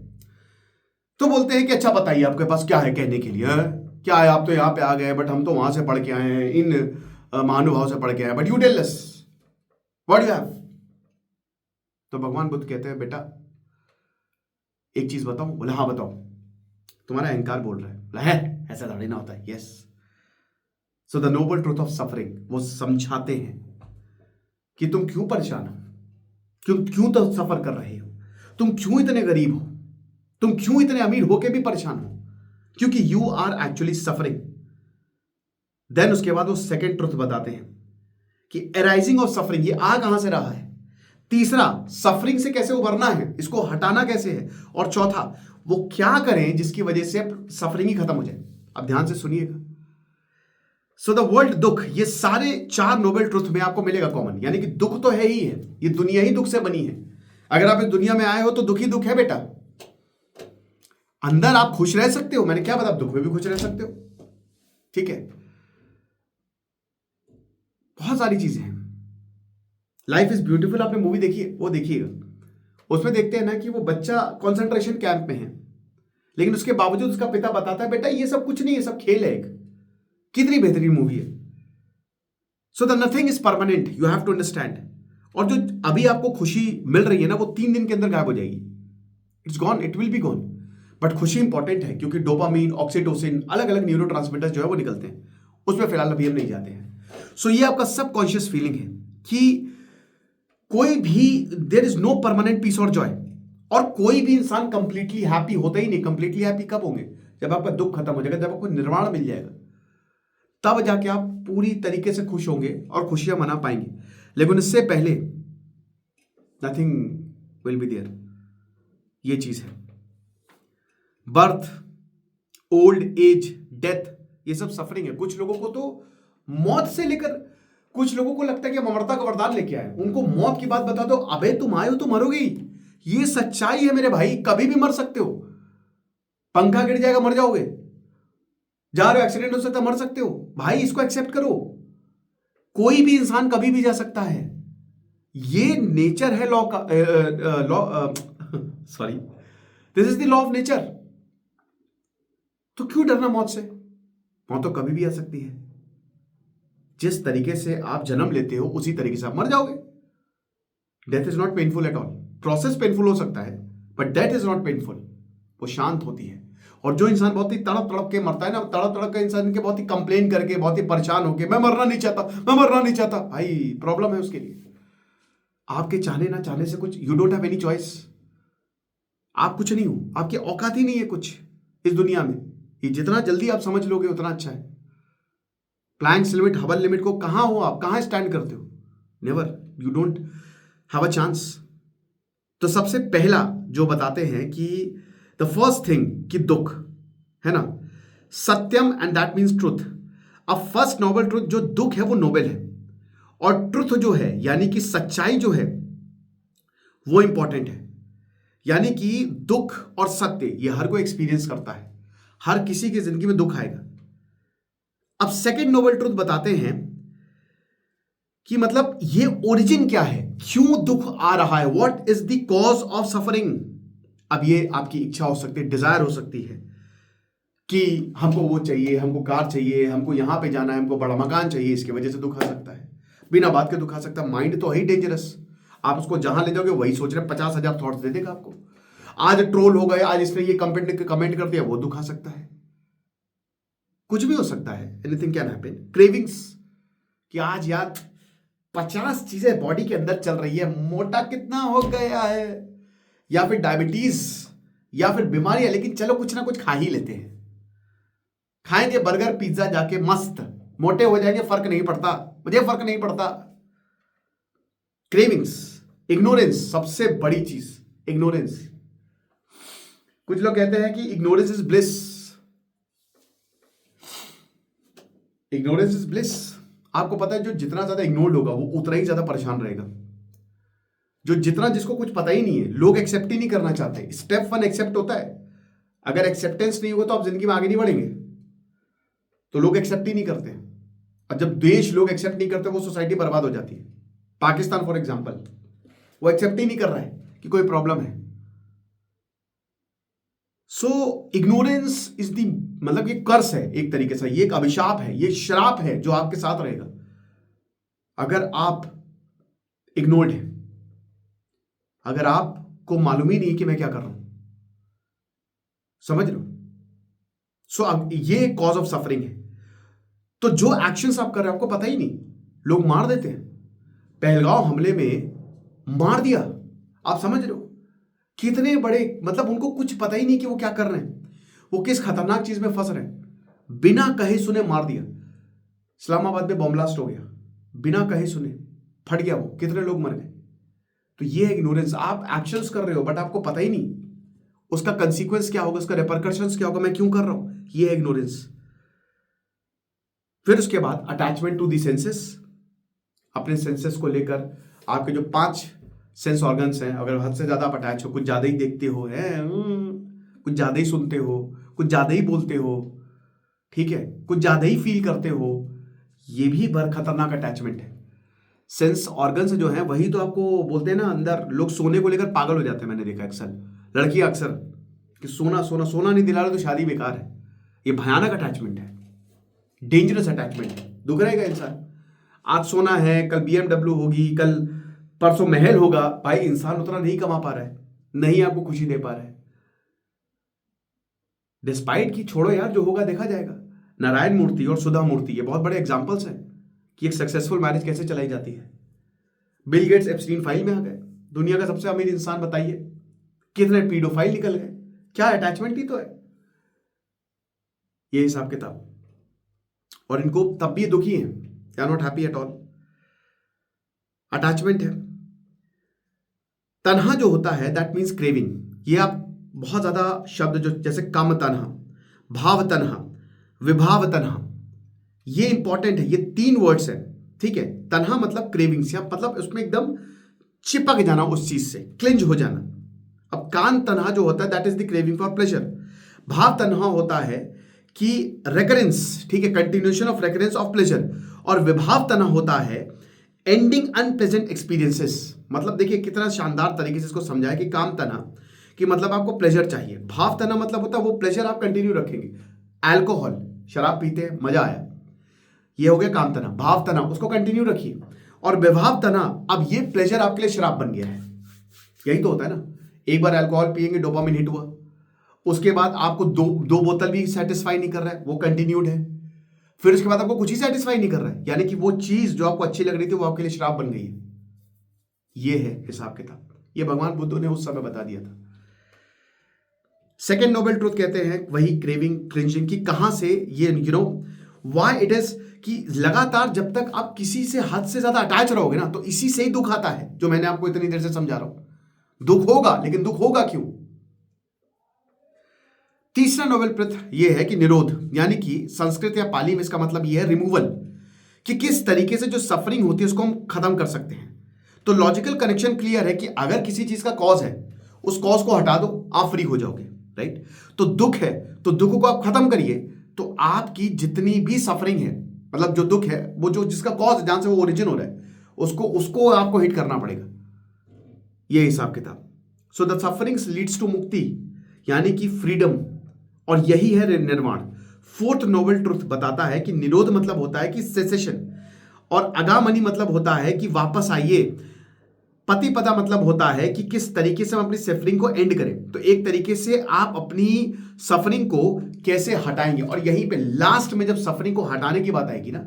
तो बोलते हैं कि अच्छा बताइए आपके पास क्या है कहने के लिए, क्या है, आप तो यहां पे आ गए, बट हम तो वहां से पढ़ के आए हैं, इन महानुभाव से पढ़ के आए, but you tell us what you have. तो भगवान बुद्ध कहते हैं बेटा एक चीज बताऊं। बोले हाँ बताओ। तुम्हारा अहंकार बोल रहा है। बोला है, ऐसा थोड़ी ना होता है। Yes. So the noble truth of suffering, वो समझाते हैं कि तुम क्यों परेशान हो, क्यों तो सफर कर रहे हो, तुम क्यों इतने गरीब हो, तुम क्यों इतने अमीर होके भी परेशान हो, क्योंकि you are actually suffering. Then उसके बाद वो सेकेंड ट्रुथ बताते हैं कि अराइजिंग ऑफ सफरिंग, ये आ कहां से रहा है। तीसरा, सफरिंग से कैसे उबरना है, इसको हटाना कैसे है। और चौथा, वो क्या करें जिसकी वजह से सफरिंग ही खत्म हो जाए। अब ध्यान से सुनिएगा। सो द वर्ल्ड, दुख, ये सारे 4 नोबल ट्रुथ में आपको मिलेगा कॉमन, यानी कि दुख तो है ही है, ये दुनिया ही दुख से बनी है। अगर आप इस दुनिया में आए हो तो दुख ही दुख है बेटा। अंदर आप खुश रह सकते हो, मैंने क्या बताया, दुख में भी खुश रह सकते हो, ठीक है। बहुत सारी चीजें हैं। लाइफ इज ब्यूटीफुल, आपने मूवी देखी है, वो देखिएगा। उसमें देखते हैं ना कि वो बच्चा कंसंट्रेशन कैंप में है, लेकिन उसके बावजूद उसका पिता बताता है बेटा ये सब कुछ नहीं, ये सब खेल है एक। कितनी बेहतरीन मूवी है। So the nothing is permanent, you have to understand. और जो अभी आपको खुशी मिल रही है ना, वो 3 दिन के अंदर गायब हो जाएगी। It's gone, it will be gone. But खुशी इंपॉर्टेंट है, क्योंकि डोपामीन, ऑक्सीटोसिन, अलग अलग न्यूरो ट्रांसमीटर्स जो है वो निकलते हैं, उसमें फिलहाल अभी हम नहीं जाते हैं। सो ये आपका सबकॉन्शियस फीलिंग है कि कोई भी, there is no permanent peace और जॉय। और कोई भी इंसान कंप्लीटली हैप्पी होता ही नहीं। कंप्लीटली हैप्पी कब होंगे? जब आपका दुख खत्म हो जाएगा, जब आपको निर्वाण मिल जाएगा, तब जाके आप पूरी तरीके से खुश होंगे और खुशियां मना पाएंगे। लेकिन इससे पहले नथिंग विल बी देयर। ये चीज है। बर्थ, ओल्ड एज, डेथ, ये सब सफरिंग है। कुछ लोगों को तो मौत से लेकर, कुछ लोगों को लगता है कि हम अमरता का वरदान लेके आए, उनको मौत की बात बता दो, अबे तुम आए हो तो मरोगे ही। ये सच्चाई है मेरे भाई, कभी भी मर सकते हो। पंखा गिर जाएगा, मर जाओगे। जा रहे हो, एक्सीडेंट हो सकता है, मर सकते हो भाई। इसको एक्सेप्ट करो। कोई भी इंसान कभी भी जा सकता है। ये नेचर है लॉ का, law, sorry, this is the law of nature. तो क्यों डरना मौत से? मौत तो कभी भी आ सकती है। जिस तरीके से आप जन्म लेते हो उसी तरीके से आप मर जाओगे। Death is not painful at all. Process painful हो सकता है, but death is not painful. वो शांत होती है। और जो इंसान बहुत ही तड़प तड़प के मरता है ना, तड़प तड़प के इंसान के बहुत ही कंप्लेन करके, बहुत ही परेशान होके, मैं मरना नहीं चाहता, मैं मरना नहीं चाहता, भाई प्रॉब्लम है उसके लिए। आपके चाहने ना चाहने से कुछ, you don't have any choice. आप कुछ नहीं हो, आपकी औकात ही नहीं है कुछ इस दुनिया में। ये जितना जल्दी आप समझ लोगे उतना अच्छा है। प्लैंक्स लिमिट, हबल लिमिट को कहां हो आप, कहां स्टैंड करते हो? Never, you don't have a chance. तो सबसे पहला जो बताते हैं कि द फर्स्ट थिंग, कि दुख है ना, सत्यम एंड दैट मीन्स ट्रुथ। अब फर्स्ट नोबल ट्रुथ, जो दुख है वो नोबल है, और ट्रुथ जो है यानी कि सच्चाई जो है वो इंपॉर्टेंट है। यानी कि दुख और सत्य ये हर कोई एक्सपीरियंस करता है, हर किसी की जिंदगी में दुख आएगा। अब सेकंड नोबल ट्रुथ बताते हैं कि मतलब ये ओरिजिन क्या है, क्यों दुख आ रहा है, what is the cause of suffering. अब ये आपकी इच्छा हो सकती है, डिजायर हो सकती है कि हमको वो चाहिए, हमको कार चाहिए, हमको यहां पे जाना है, हमको बड़ा मकान चाहिए, इसकी वजह से दुख आ सकता है। बिना बात के दुख आ सकता है। माइंड तो है ही डेंजरस। आप उसको जहां ले जाओगे वही सोच रहे, 50,000 थॉट्स दे देगा आपको। आज ट्रोल हो गए, आज इसने ये कमेंट कर दिया, वो दुख आ सकता है। कुछ भी हो सकता है, एनीथिंग कैन हैपन। क्रेविंग्स, कि आज यार 50 चीजें बॉडी के अंदर चल रही है, मोटा कितना हो गया है, या फिर डायबिटीज, या फिर बीमारियां, लेकिन चलो कुछ ना कुछ खा ही लेते हैं। खाएंगे बर्गर पिज्जा जाके मस्त, मोटे हो जाएंगे, फर्क नहीं पड़ता, मुझे फर्क नहीं पड़ता। क्रेविंग्स, इग्नोरेंस, सबसे बड़ी चीज इग्नोरेंस। कुछ लोग कहते हैं कि ignorance is bliss. Ignorance is bliss. आपको पता है जो जितना ज्यादा इग्नोर्ड होगा वो उतना ही ज्यादा परेशान रहेगा। जो जितना, जिसको कुछ पता ही नहीं है, लोग एक्सेप्ट ही नहीं करना चाहते। स्टेप 1 एक्सेप्ट होता है। अगर एक्सेप्टेंस नहीं होगा तो आप जिंदगी में आगे नहीं बढ़ेंगे। तो लोग एक्सेप्ट ही नहीं करते, और जब देश लोग एक्सेप्ट नहीं करते वो सोसाइटी बर्बाद हो जाती है। पाकिस्तान फॉर एग्जांपल, वो एक्सेप्ट ही नहीं कर रहा है कि कोई प्रॉब्लम है। सो इग्नोरेंस इज दी, मतलब ये कर्स है एक तरीके से, ये एक अभिशाप है, ये श्राप है जो आपके साथ रहेगा अगर आप इग्नोर्ड हैं, अगर आपको मालूम ही नहीं कि मैं क्या कर रहा हूं। समझ लो। सो अब ये कॉज ऑफ सफरिंग है। तो जो एक्शंस आप कर रहे हो आपको पता ही नहीं, लोग मार देते हैं। पहलगांव हमले में मार दिया, आप समझ रहे हो कितने बड़े, मतलब उनको कुछ पता ही नहीं कि वो क्या कर रहे हैं, वो किस खतरनाक चीज में फंस रहे हैं, बिना कहे सुने मार दिया। इस्लामाबाद में बॉम्ब ब्लास्ट हो गया, बिना कहे सुने फट गया वो, कितने लोग मर गए। तो ये है इग्नोरेंस। आप एक्शंस कर रहे हो बट आपको पता ही नहीं उसका कंसीक्वेंस क्या होगा, उसका रिपरकशंस क्या होगा, मैं क्यों कर रहा हूं, ये है इग्नोरेंस। फिर उसके बाद अटैचमेंट टू दी सेंसेस। अपने सेंसेस को लेकर आपके जो 5 सेंस ऑर्गन्स हैं, अगर हद से ज्यादा आप अटैच हो, कुछ ज्यादा ही देखते हो, कुछ ज्यादा ही सुनते हो, कुछ ज्यादा ही बोलते हो, ठीक है, कुछ ज्यादा ही फील करते हो, ये भी बड़ा खतरनाक अटैचमेंट है। सेंस ऑर्गन्स जो हैं वही तो आपको बोलते हैं ना, अंदर लोग सोने को लेकर पागल हो जाते हैं। मैंने देखा अक्सर लड़कियां अक्सर, कि सोना सोना सोना नहीं दिला रहे तो शादी बेकार है। ये भयानक अटैचमेंट है, डेंजरस अटैचमेंट है, दुख रहेगा इंसान। आज सोना है, कल BMW होगी, कल परसों महल होगा। भाई इंसान उतना नहीं कमा पा रहा है, नहीं आपको खुशी दे पा रहा है। डिस्पाइट की छोड़ो यार, जो होगा देखा जाएगा। नारायण मूर्ति और सुधा मूर्ति ये बहुत बड़े एग्जाम्पल्स हैं कि एक सक्सेसफुल मैरिज कैसे चलाई जाती है। बिल गेट्स एप्स्टीन फाइल में आ गए, दुनिया का सबसे अमीर इंसान बताइए, कितने पीडोफाइल निकल गए, क्या अटैचमेंट ही तो है ये हिसाब किताब। और इनको तब भी दुखी हैं, they are not happy at all. Attachment है। तन्हा जो होता है दैट मीन्स क्रेविंग। ये आप बहुत ज्यादा शब्द जो जैसे काम तन्हा, भाव तन्हा, विभाव तन्हा, ये इंपॉर्टेंट है। ये 3 वर्ड्स हैं, ठीक है। तन्हा मतलब क्रेविंग्स, या मतलब उसमें एकदम चिपक जाना उस चीज से, क्लिंज हो जाना। अब कान तन्हा जो होता है that is the craving for pleasure. भाव तन्हा होता है कि रेकरेंस, ठीक है, continuation of recurrence of pleasure. और विभाव तन्हा होता है एंडिंग अनप्लेजेंट एक्सपीरियंसेस। मतलब देखिए कितना शानदार तरीके से इसको समझाया कि काम तन्हा कि मतलब आपको प्लेजर चाहिए, भाव तन्हा मतलब होता है वो प्लेजर आप कंटिन्यू रखेंगे। अल्कोहल, शराब पीते हैं, मजा आया, ये हो गया काम तना। भाव तना उसको कंटिन्यू रखिए। और विभाव तना, अब ये प्लेजर आपके लिए शराब बन गया है। यही तो होता है ना, एक बार अल्कोहल पिएंगे, डोपामिन हिट हुआ, उसके बाद आपको दो बोतल भी सेटिस्फाई नहीं कर रहा है, वो कंटिन्यूड है। फिर उसके बाद आपको कुछ ही सेटिस्फाई नहीं कर रहा है, यानी कि वो चीज जो आपको अच्छी लग रही थी वो आपके लिए शराब बन गई है। ये है हिसाब किताब। ये भगवान बुद्ध ने उस समय बता दिया था। सेकेंड नोबेल ट्रूथ कहते हैं वही क्रेविंग, क्रिंजिंग की कहां से ये व्हाई इट इज कि लगातार जब तक आप किसी से हद से ज्यादा अटैच रहोगे ना तो इसी से ही दुख आता है, जो मैंने आपको इतनी देर से समझा रहा हूं। दुख होगा, लेकिन दुख होगा क्यों? तीसरा नोबेल ट्रूथ यह है कि निरोध, यानी कि संस्कृत या पाली में इसका मतलब यह है रिमूवल, कि किस तरीके से जो सफरिंग होती है उसको हम खत्म कर सकते हैं। तो लॉजिकल कनेक्शन क्लियर है कि अगर किसी चीज का कॉज है, उस कॉज को हटा दो, आप फ्री हो जाओगे, राइट। तो दुख है तो दुख को आप खत्म करिए, तो आपकी जितनी भी सफरिंग है, मतलब जो दुख है वो जो जिसका कॉज जहां से वो ओरिजिन हो रहा है, उसको आपको हिट करना पड़ेगा। ये हिसाब किताब। So the sufferings leads to मुक्ति, यानी कि फ्रीडम, और यही है निर्वाण। फोर्थ नोबेल ट्रुथ बताता है कि निरोध मतलब होता है कि सेसेशन, और अगामनी मतलब होता है कि वापस आइए। पति पदा मतलब होता है कि किस तरीके से हम अपनी सफरिंग को एंड करें। तो एक तरीके से आप अपनी सफरिंग को कैसे हटाएंगे, और यहीं पे लास्ट में जब सफरिंग को हटाने की बात आएगी ना,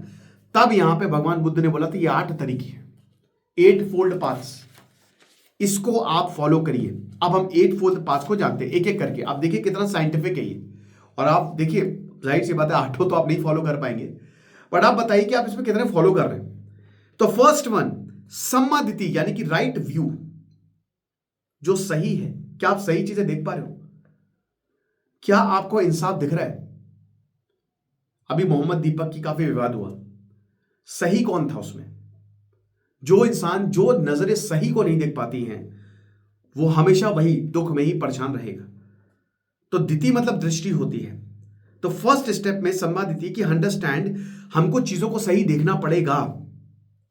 तब यहां पे भगवान बुद्ध ने बोला था ये 8 तरीके हैं, 8 फोल्ड पाथ्स, इसको आप फॉलो करिए। अब हम 8 फोल्ड पाथ्स को जानते हैं एक एक करके। आप देखिए कितना साइंटिफिक है ये, और आप देखिए जाहिर सी बात है 8 तो आप नहीं फॉलो कर पाएंगे, बट आप बताइए कि आप इसमें कितने फॉलो कर रहे हैं। तो फर्स्ट वन सम्मादिति, यानी कि राइट व्यू, जो सही है। क्या आप सही चीजें देख पा रहे हो? क्या आपको इंसाफ दिख रहा है? अभी मोहम्मद दीपक की काफी विवाद हुआ, सही कौन था उसमें? जो इंसान जो नजरें सही को नहीं देख पाती हैं वो हमेशा वही दुख में ही परेशान रहेगा। तो दिति मतलब दृष्टि होती है। तो फर्स्ट स्टेप में सम्मादिति की अंडरस्टैंड, हमको चीजों को सही देखना पड़ेगा,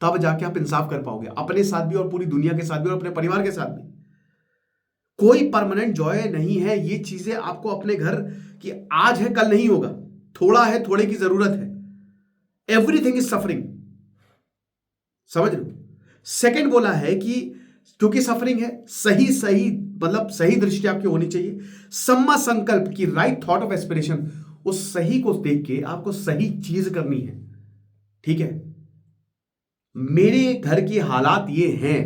तब जाके आप इंसाफ कर पाओगे, अपने साथ भी और पूरी दुनिया के साथ भी और अपने परिवार के साथ भी। कोई परमानेंट जॉय नहीं है, ये चीजें आपको अपने घर की आज है कल नहीं होगा, थोड़ा है थोड़े की जरूरत है। एवरीथिंग इज सफरिंग, समझ लो। सेकंड बोला है कि क्योंकि सफरिंग है, सही सही मतलब सही दृष्टि आपकी होनी चाहिए। सम्मा संकल्प की राइट थॉट ऑफ एस्पिरेशन, उस सही को देख के आपको सही चीज करनी है, ठीक है। मेरे घर की हालात ये हैं,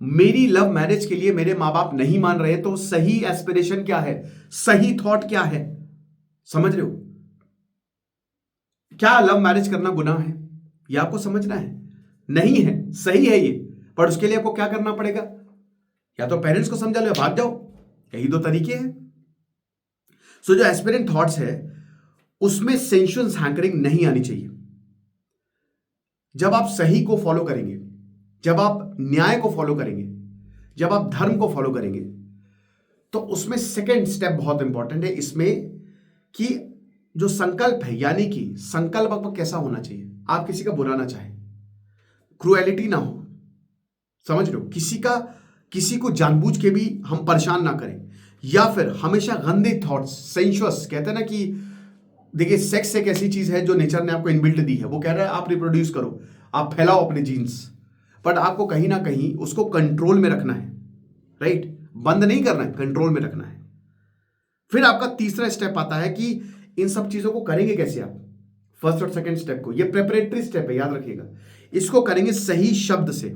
मेरी लव मैरिज के लिए मेरे मां बाप नहीं मान रहे, तो सही एस्पिरेशन क्या है, सही थॉट क्या है, समझ रहे हो? क्या लव मैरिज करना गुनाह है? यह आपको समझना है। नहीं है, सही है ये, पर उसके लिए आपको क्या करना पड़ेगा? या तो पेरेंट्स को समझा लो या भाग जाओ, यही 2 तरीके हैं। सो जो एस्पिरेंट थॉट्स है उसमें सेंशुअल हैंकरिंग नहीं आनी चाहिए। जब आप सही को फॉलो करेंगे, जब आप न्याय को फॉलो करेंगे, जब आप धर्म को फॉलो करेंगे, तो उसमें सेकंड स्टेप बहुत इंपॉर्टेंट है इसमें, कि जो संकल्प है, यानी कि संकल्प आपका कैसा होना चाहिए, आप किसी का बुरा ना चाहें, क्रूएलिटी ना हो, समझ लो, किसी को जानबूझ के भी हम परेशान ना करें, या फिर हमेशा गंदे थॉट्स, सेंशुअस, कहते हैं ना कि देखिए सेक्स एक ऐसी चीज है जो नेचर ने आपको इनबिल्ट दी है। वो कह रहा है आप रिप्रोड्यूस करो, आप फैलाओ अपने जीन्स, बट आपको कहीं ना कहीं उसको कंट्रोल में रखना है, राइट? बंद नहीं करना है, कंट्रोल में रखना है। फिर आपका तीसरा स्टेप आता है कि इन सब चीजों को करेंगे कैसे आप। फर्स्ट और सेकंड स्टेप को, ये प्रेपरेटरी स्टेप है, याद रखिएगा। इसको करेंगे सही शब्द से,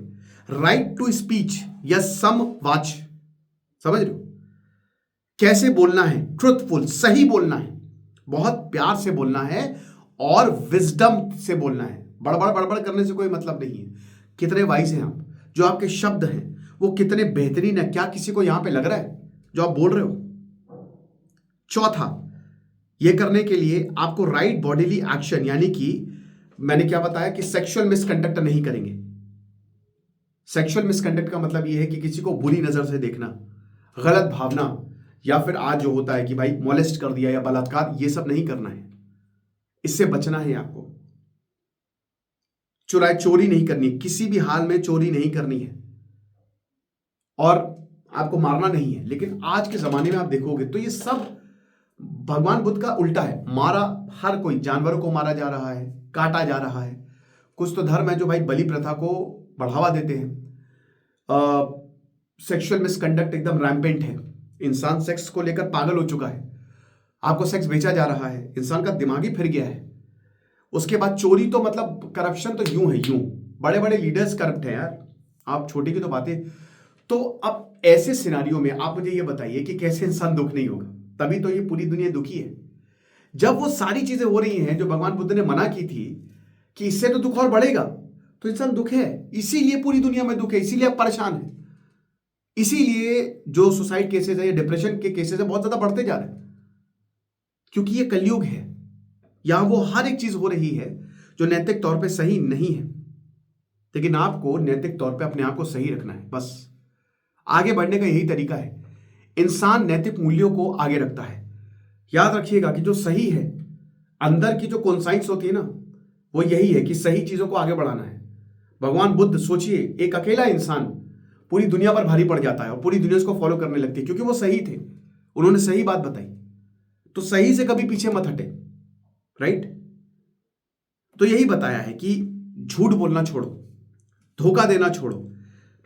राइट टू स्पीच या सम वाच, समझ रहे हो? कैसे बोलना है, ट्रुथफुल, सही बोलना है, बहुत प्यार से बोलना है और विजडम से बोलना है। बड़बड़ बड़बड़ करने से कोई मतलब नहीं है। कितने वाइज हैं आप, जो आपके शब्द हैं वो कितने बेहतरीन है, क्या किसी को यहां पे लग रहा है जो आप बोल रहे हो? चौथा, ये करने के लिए आपको राइट बॉडीली एक्शन, यानी कि मैंने क्या बताया कि सेक्सुअल मिसकंडक्ट नहीं करेंगे। सेक्सुअल मिसकंडक्ट का मतलब ये है कि किसी को बुरी नजर से देखना, गलत भावना, या फिर आज जो होता है कि भाई मोलेस्ट कर दिया या बलात्कार, ये सब नहीं करना है, इससे बचना है आपको। चोरी नहीं करनी, किसी भी हाल में चोरी नहीं करनी है, और आपको मारना नहीं है। लेकिन आज के जमाने में आप देखोगे तो ये सब भगवान बुद्ध का उल्टा है। मारा, हर कोई जानवरों को मारा जा रहा है, काटा जा रहा है। कुछ तो धर्म है जो भाई बलि प्रथा को बढ़ावा देते हैं। सेक्सुअल मिसकंडक्ट एकदम रैम्पेंट है, इंसान सेक्स को लेकर पागल हो चुका है। आपको सेक्स बेचा जा रहा है, इंसान का दिमाग ही फिर गया है। उसके बाद चोरी, तो मतलब करप्शन तो यूं है, यूं बड़े बड़े लीडर्स करप्ट हैं यार, आप छोटी की तो बातें। तो अब ऐसे सिनारियों में आप मुझे ये बताइए कि कैसे इंसान दुख नहीं होगा? तभी तो ये पूरी दुनिया दुखी है। जब वो सारी चीजें हो रही हैं जो भगवान बुद्ध ने मना की थी कि इससे तो दुख और बढ़ेगा, तो इंसान दुख है, इसीलिए पूरी दुनिया में दुख है, इसीलिए आप परेशान हैं, इसीलिए जो सुसाइड केसेस है या डिप्रेशन के केसेस है बहुत ज्यादा बढ़ते जा रहे हैं, क्योंकि ये कलयुग है। यहां वो हर एक चीज हो रही है जो नैतिक तौर पे सही नहीं है, लेकिन आपको नैतिक तौर पे अपने आप को सही रखना है। बस आगे बढ़ने का यही तरीका है। इंसान नैतिक मूल्यों को आगे रखता है। याद रखिएगा कि जो सही है, अंदर की जो कॉन्साइंस होती है ना, वो यही है कि सही चीजों को आगे बढ़ाना है। भगवान बुद्ध, सोचिए, एक अकेला इंसान पूरी दुनिया पर भारी पड़ जाता है और पूरी दुनिया उसको फॉलो करने लगती है, क्योंकि वो सही थे, उन्होंने सही बात बताई। तो सही से कभी पीछे मत हटे, राइट? तो यही बताया है कि झूठ बोलना छोड़ो, धोखा देना छोड़ो।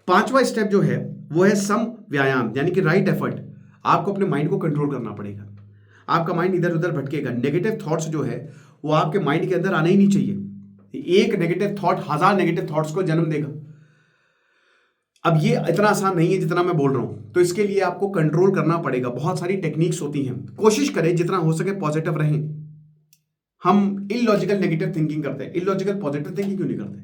पांचवा स्टेप जो है वो है सम व्यायाम, यानी कि राइट एफर्ट। आपको अपने माइंड को कंट्रोल करना पड़ेगा। आपका माइंड इधर उधर भटकेगा। नेगेटिव थॉट्स जो है वो आपके माइंड के अंदर आना ही नहीं चाहिए। एक नेगेटिव थॉट 1000 नेगेटिव थॉट्स को जन्म देगा। अब ये इतना आसान नहीं है जितना मैं बोल रहा हूं, तो इसके लिए आपको कंट्रोल करना पड़ेगा। बहुत सारी टेक्निक्स होती हैं। कोशिश करें जितना हो सके पॉजिटिव रहें। हम इलॉजिकल नेगेटिव थिंकिंग करते हैं, इलॉजिकल पॉजिटिव थिंकिंग क्यों नहीं करते?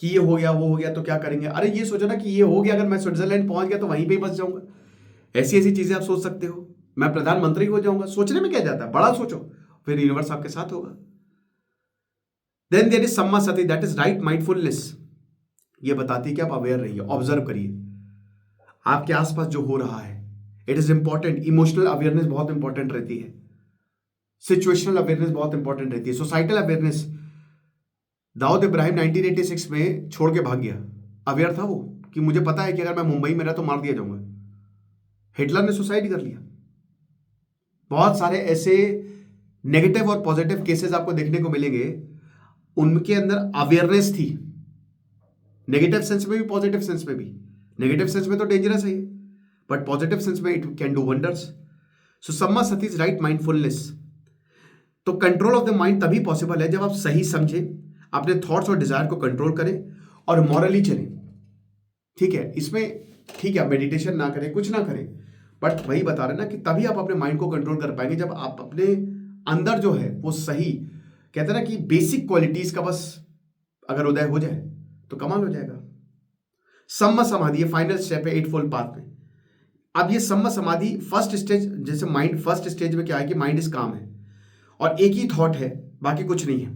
कि ये हो गया, वो हो गया, तो क्या करेंगे? अरे ये सोचो ना कि ये हो गया, अगर मैं स्विट्जरलैंड पहुंच गया तो वहीं पे ही बस जाऊंगा। ऐसी ऐसी चीजें आप सोच सकते हो। मैं प्रधानमंत्री हो जाऊंगा। सोचने में क्या जाता है, बड़ा सोचो, फिर यूनिवर्स आपके साथ होगा। Then there is samma sati, that is right mindfulness. ये बताती है कि आप अवेयर रहिए, ऑब्जर्व करिए आपके आसपास जो हो रहा है। It is important. Emotional awareness बहुत इंपॉर्टेंट रहती है, सिचुएशनल अवेयरनेस बहुत इंपॉर्टेंट रहती है, सोसाइटल अवेयरनेस। दाऊद इब्राहिम 1986 में छोड़ के भाग गया। अवेयर था वो कि मुझे पता है कि अगर मैं मुंबई में रहा तो मार दिया जाऊंगा। हिटलर ने सुसाइड कर लिया। बहुत सारे ऐसे नेगेटिव और पॉजिटिव केसेस आपको देखने को मिलेंगे, उनके अंदर अवेयरनेस थी, नेगेटिव सेंस में भी पॉजिटिव सेंस में भी। नेगेटिव सेंस में तो डेंजरस है, बट पॉजिटिव सेंस में it can do wonders. So samma sati is right mindfulness. तो कंट्रोल ऑफ द माइंड तभी पॉसिबल है जब आप सही समझें, अपने थॉट्स और डिजायर को कंट्रोल करें और मॉरली चलें। ठीक है, इसमें ठीक है मेडिटेशन ना करें, कुछ ना करें, बट वही बता रहे ना कि तभी आप अपने माइंड को कंट्रोल कर पाएंगे जब आप अपने अंदर जो है वो सही, कहते हैं ना कि बेसिक क्वालिटीज का बस अगर उदय हो जाए तो कमाल हो जाएगा। सम्मा समाधि ये फाइनल स्टेप है 8-fold पाथ में। अब ये सम्मा समाधि फर्स्ट स्टेज, जैसे माइंड फर्स्ट स्टेज में क्या है कि माइंड इज काम है और एक ही थॉट है, बाकी कुछ नहीं है।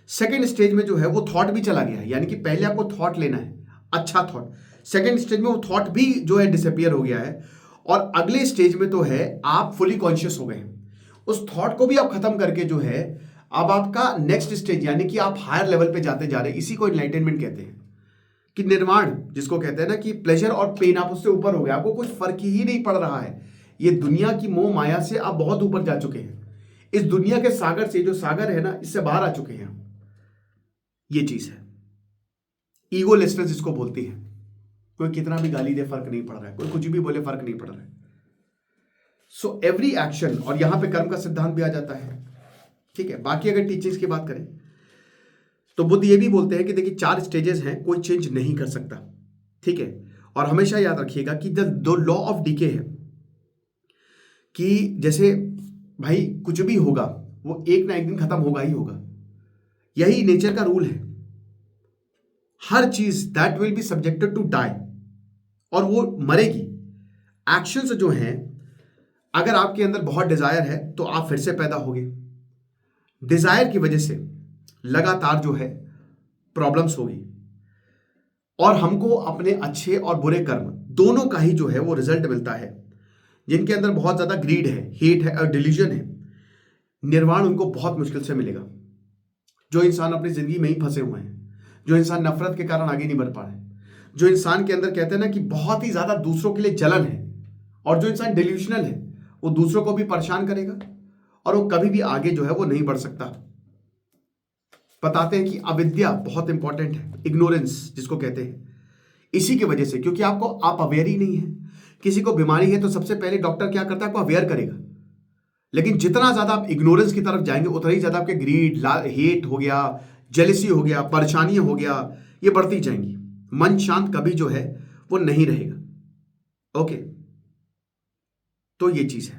सेकेंड स्टेज में जो है वो थॉट भी चला गया है, यानी कि पहले आपको थॉट लेना है, अच्छा थॉट। सेकेंड स्टेज में वो थॉट भी जो है डिसअपियर हो गया है, और अगले स्टेज में तो है आप फुली कॉन्शियस हो गए हैं। उस थॉट को भी आप खत्म करके जो है अब आपका नेक्स्ट स्टेज, यानी कि आप हायर लेवल पे जाते जा रहे हैं। इसी को एनलाइटनमेंट कहते हैं, कि निर्वाण जिसको कहते हैं ना, कि प्लेजर और पेन, आप उससे ऊपर हो गए, आपको कुछ फर्क ही नहीं पड़ रहा है। ये दुनिया की मोह माया से आप बहुत ऊपर जा चुके हैं। इस दुनिया के सागर से, जो सागर है ना, इससे बाहर आ चुके हैं। ये चीज है। ईगोलेसनेस जिसको बोलती है। कोई कितना भी गाली दे फर्क नहीं पड़ रहा है, कोई कुछ भी बोले फर्क नहीं पड़ रहा है। सो एवरी एक्शन, और यहां पे कर्म का सिद्धांत भी आ जाता है, ठीक है। बाकी अगर टीचिंग्स की बात करें तो बुद्ध ये भी बोलते हैं कि देखिए 4 स्टेजेस हैं, कोई चेंज नहीं कर सकता, ठीक है। और हमेशा याद रखिएगा कि दो लॉ ऑफ डीके है कि जैसे भाई कुछ भी होगा वो एक ना एक दिन खत्म होगा ही होगा, यही नेचर का रूल है। हर चीज that will be subjected to die, और वो मरेगी। एक्शंस जो हैं, अगर आपके अंदर बहुत डिजायर है तो आप फिर से पैदा होगे, डिजायर की वजह से लगातार जो है प्रॉब्लम्स होगी, और हमको अपने अच्छे और बुरे कर्म दोनों का ही जो है वो रिजल्ट मिलता है। जिनके अंदर बहुत ज्यादा ग्रीड है, हेट है और डिलीजन है, निर्वाण उनको बहुत मुश्किल से मिलेगा। जो इंसान अपनी जिंदगी में ही फंसे हुए हैं, जो इंसान नफरत के कारण आगे नहीं बढ़ पा रहे, जो इंसान के अंदर कहते हैं ना कि बहुत ही ज्यादा दूसरों के लिए जलन है, और जो इंसान डिल्यूशनल है वो दूसरों को भी परेशान करेगा और वो कभी भी आगे जो है वो नहीं बढ़ सकता। बताते हैं कि अविद्या बहुत इंपॉर्टेंट है, इग्नोरेंस जिसको कहते हैं, इसी की वजह से, क्योंकि आप अवेयर ही नहीं है। किसी को बीमारी है तो सबसे पहले डॉक्टर क्या करता है, आपको अवेयर करेगा। लेकिन जितना ज्यादा आप इग्नोरेंस की तरफ जाएंगे उतना ही ज्यादा आपके ग्रीड, हेट हो गया, जेलसी हो गया, परेशानियां हो गया, ये बढ़ती जाएंगी। मन शांत कभी जो है वो नहीं रहेगा। ओके, तो ये चीज है।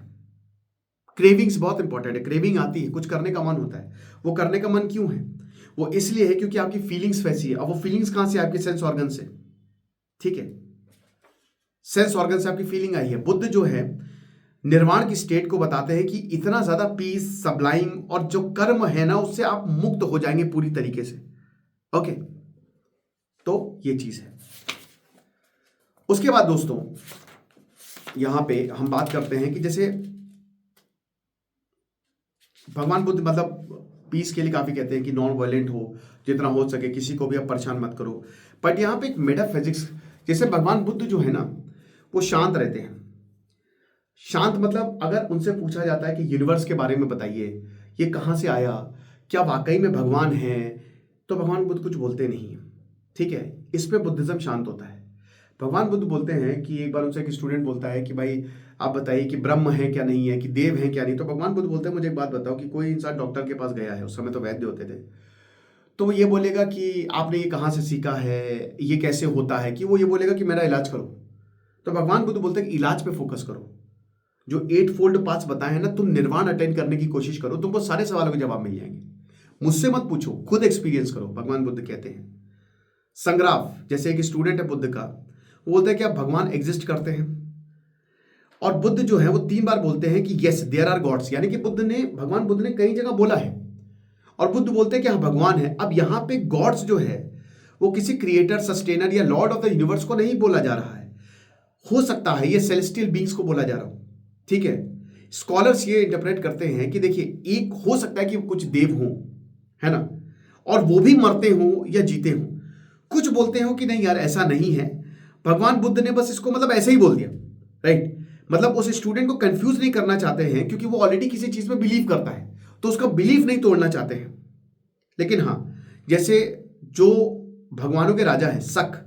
क्रेविंग्स बहुत इंपॉर्टेंट है। क्रेविंग आती है, कुछ करने का मन होता है। वो करने का मन क्यों है? वो इसलिए है क्योंकि आपकी फीलिंग्स वैसी है। अब वो फीलिंग्स कहां से? आपके सेंस ऑर्गन से, ठीक है। सेंस ऑर्गन से आपकी फीलिंग आई है। बुद्ध जो है निर्वाण की स्टेट को बताते हैं कि इतना ज्यादा पीस, सबलाइम, और जो कर्म है ना उससे आप मुक्त हो जाएंगे पूरी तरीके से। ओके, तो ये चीज है। उसके बाद दोस्तों यहां पे हम बात करते हैं कि जैसे भगवान बुद्ध मतलब पीस के लिए काफी कहते हैं कि नॉन वायलेंट हो, जितना हो सके किसी को भी आप परेशान मत करो। बट यहां पे एक मेटाफिजिक्स, जैसे भगवान बुद्ध जो है ना वो शांत रहते हैं। शांत मतलब अगर उनसे पूछा जाता है कि यूनिवर्स के बारे में बताइए, ये कहां से आया, क्या वाकई में भगवान है, तो भगवान बुद्ध कुछ बोलते नहीं है, ठीक है। इस पे बुद्धिज्म शांत होता है। भगवान बुद्ध बोलते हैं कि एक बार उनसे एक स्टूडेंट बोलता है कि भाई आप बताइए कि ब्रह्म है क्या नहीं है, कि देव है क्या नहीं। तो भगवान बुद्ध बोलते हैं मुझे एक बात बताओ कि कोई इंसान डॉक्टर के पास गया है, उस समय तो वैद्य होते थे, तो वो ये बोलेगा कि आपने ये कहाँ से सीखा है, ये कैसे होता है, कि वो ये बोलेगा कि मेरा इलाज करो। तो भगवान बुद्ध बोलते हैं कि इलाज पे फोकस करो। जो 8 फोल्ड पाथ्स बताए हैं ना, तुम निर्वाण अटेंड करने की कोशिश करो, तुमको सारे सवालों के जवाब मिल जाएंगे। मुझसे मत पूछो, खुद एक्सपीरियंस करो, भगवान बुद्ध कहते हैं। संग्राफ जैसे एक स्टूडेंट है बुद्ध का, वो बोलता है कि आप भगवान एग्जिस्ट करते हैं, और बुद्ध जो है वो 3 बार बोलते हैं कि यस देयर आर गॉड्स, यानी कि भगवान बुद्ध ने कई जगह बोला है, और बुद्ध बोलते हैं कि हाँ भगवान है। अब यहां पे गॉड्स जो है वो किसी क्रिएटर, सस्टेनर या लॉर्ड ऑफ द यूनिवर्स को नहीं बोला जा रहा है। हो सकता है ये सेलेस्टियल बींग्स को बोला जा रहा हो, ठीक है। स्कॉलर्स ये इंटरप्रेट करते हैं कि देखिए एक हो सकता है कि कुछ देव हों, है ना, और वो भी मरते हों या जीते हों। कुछ बोलते हो कि नहीं यार ऐसा नहीं है, भगवान बुद्ध ने बस इसको मतलब ऐसे ही बोल दिया, राइट। मतलब उस स्टूडेंट को कंफ्यूज नहीं करना चाहते हैं, क्योंकि वो ऑलरेडी किसी चीज में बिलीव करता है, तो उसका बिलीफ नहीं तोड़ना चाहते हैं। लेकिन हाँ, जैसे जो भगवानों के राजा हैं शक,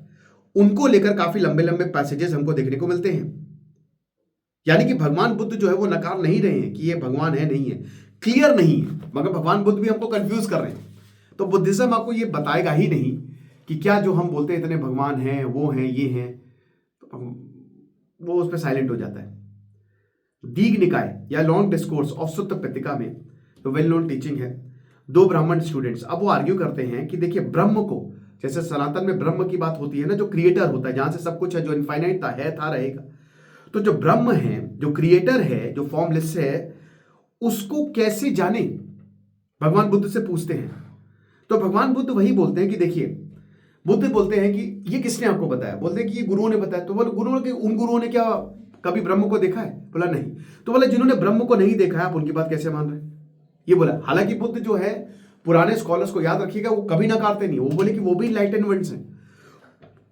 उनको लेकर काफी लंबे लंबे पैसेजेस हमको देखने को मिलते हैं। यानी कि भगवान बुद्ध जो है वो नकार नहीं रहे हैं कि ये भगवान है नहीं है, क्लियर नहीं है, मगर भगवान बुद्ध भी हमको कंफ्यूज कर रहे हैं। तो बुद्धिज्म आपको ये बताएगा ही नहीं कि क्या जो हम बोलते हैं इतने भगवान हैं, वो हैं, ये हैं, तो वो उस पर साइलेंट हो जाता है। दीघ निकाय या लॉन्ग डिस्कोर्स ऑफ सुत्त पिटका में तो वेल नोन टीचिंग है। 2 ब्राह्मण स्टूडेंट्स, अब वो आर्ग्यू करते हैं कि देखिए ब्रह्म को, जैसे सनातन में ब्रह्म की बात होती है ना, जो क्रिएटर होता है, जहां से सब कुछ है, जो इनफाइनाइट था, है, था, रहेगा, तो जो ब्रह्म है, जो क्रिएटर है, जो फॉर्मलेस है, उसको कैसे जाने, भगवान बुद्ध से पूछते हैं। तो भगवान बुद्ध वही बोलते हैं कि देखिए, बुद्ध बोलते हैं कि ये किसने आपको बताया? बोलते हैं कि ये गुरुओं ने बताया। तो बोले उन गुरुओं ने क्या कभी ब्रह्म को देखा है? बोला नहीं। तो बोला जिन्होंने ब्रह्म को नहीं देखा है आप उनकी बात कैसे मान रहे हैं? ये बोला। हालांकि बुद्ध जो है, पुराने स्कॉलर्स को याद रखिएगा, वो कभी नकारते नहीं, वो बोले कि वो भी इनलाइटनमेंट्स हैं।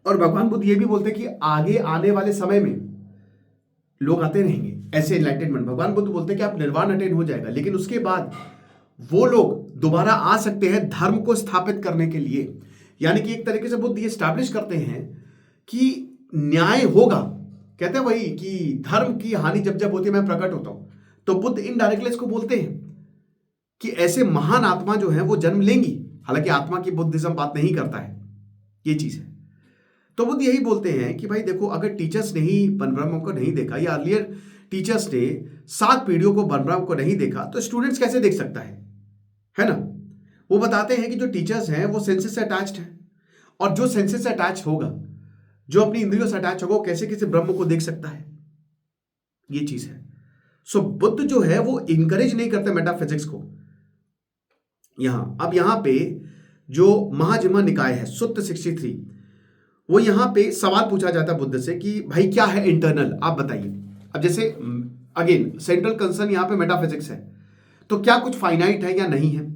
और भगवान बुद्ध ये भी बोलते हैं कि आगे आने वाले समय में लोग आते रहेंगे ऐसे इनलाइटनमेंट। भगवान बुद्ध बोलते हैं कि आप निर्वाण अटेन हो जाएगा, लेकिन उसके बाद वो लोग दोबारा आ सकते हैं धर्म को स्थापित करने के लिए, यानी कि एक तरीके से बुद्ध ये स्टैब्लिश करते हैं कि न्याय होगा। कहते हैं वही कि धर्म की हानि जब जब होती है मैं प्रकट होता हूं। तो बुद्ध इनडायरेक्टली इसको बोलते हैं कि ऐसे महान आत्मा जो है वो जन्म लेंगी। हालांकि आत्मा की बुद्धिज्म बात नहीं करता है, ये चीज है। तो बुद्ध यही बोलते हैं कि भाई देखो, अगर टीचर्स ने ही परब्रह्म को नहीं देखा या अर्लियर टीचर्स ने 7 पीढ़ियों को परब्रह्म को नहीं देखा तो स्टूडेंट्स कैसे देख सकता है ना। वो बताते हैं कि जो टीचर्स हैं वो सेंसेस से अटैच्ड है, और जो सेंसेस से अटैच होगा, जो अपनी इंद्रियों से अटैच होगा, वो कैसे किसी ब्रह्म को देख सकता है, ये चीज है। सो बुद्ध जो है वो इंकरेज नहीं करते मेटाफिजिक्स को। यहां पे जो महाजिमा निकाय है सुत्त 63, वो यहां पे सवाल पूछा जाता है बुद्ध से कि भाई क्या है इंटरनल, आप बताइए। अब जैसे अगेन सेंट्रल कंसर्न यहां पे मेटाफिजिक्स है, तो क्या कुछ फाइनाइट है या नहीं है।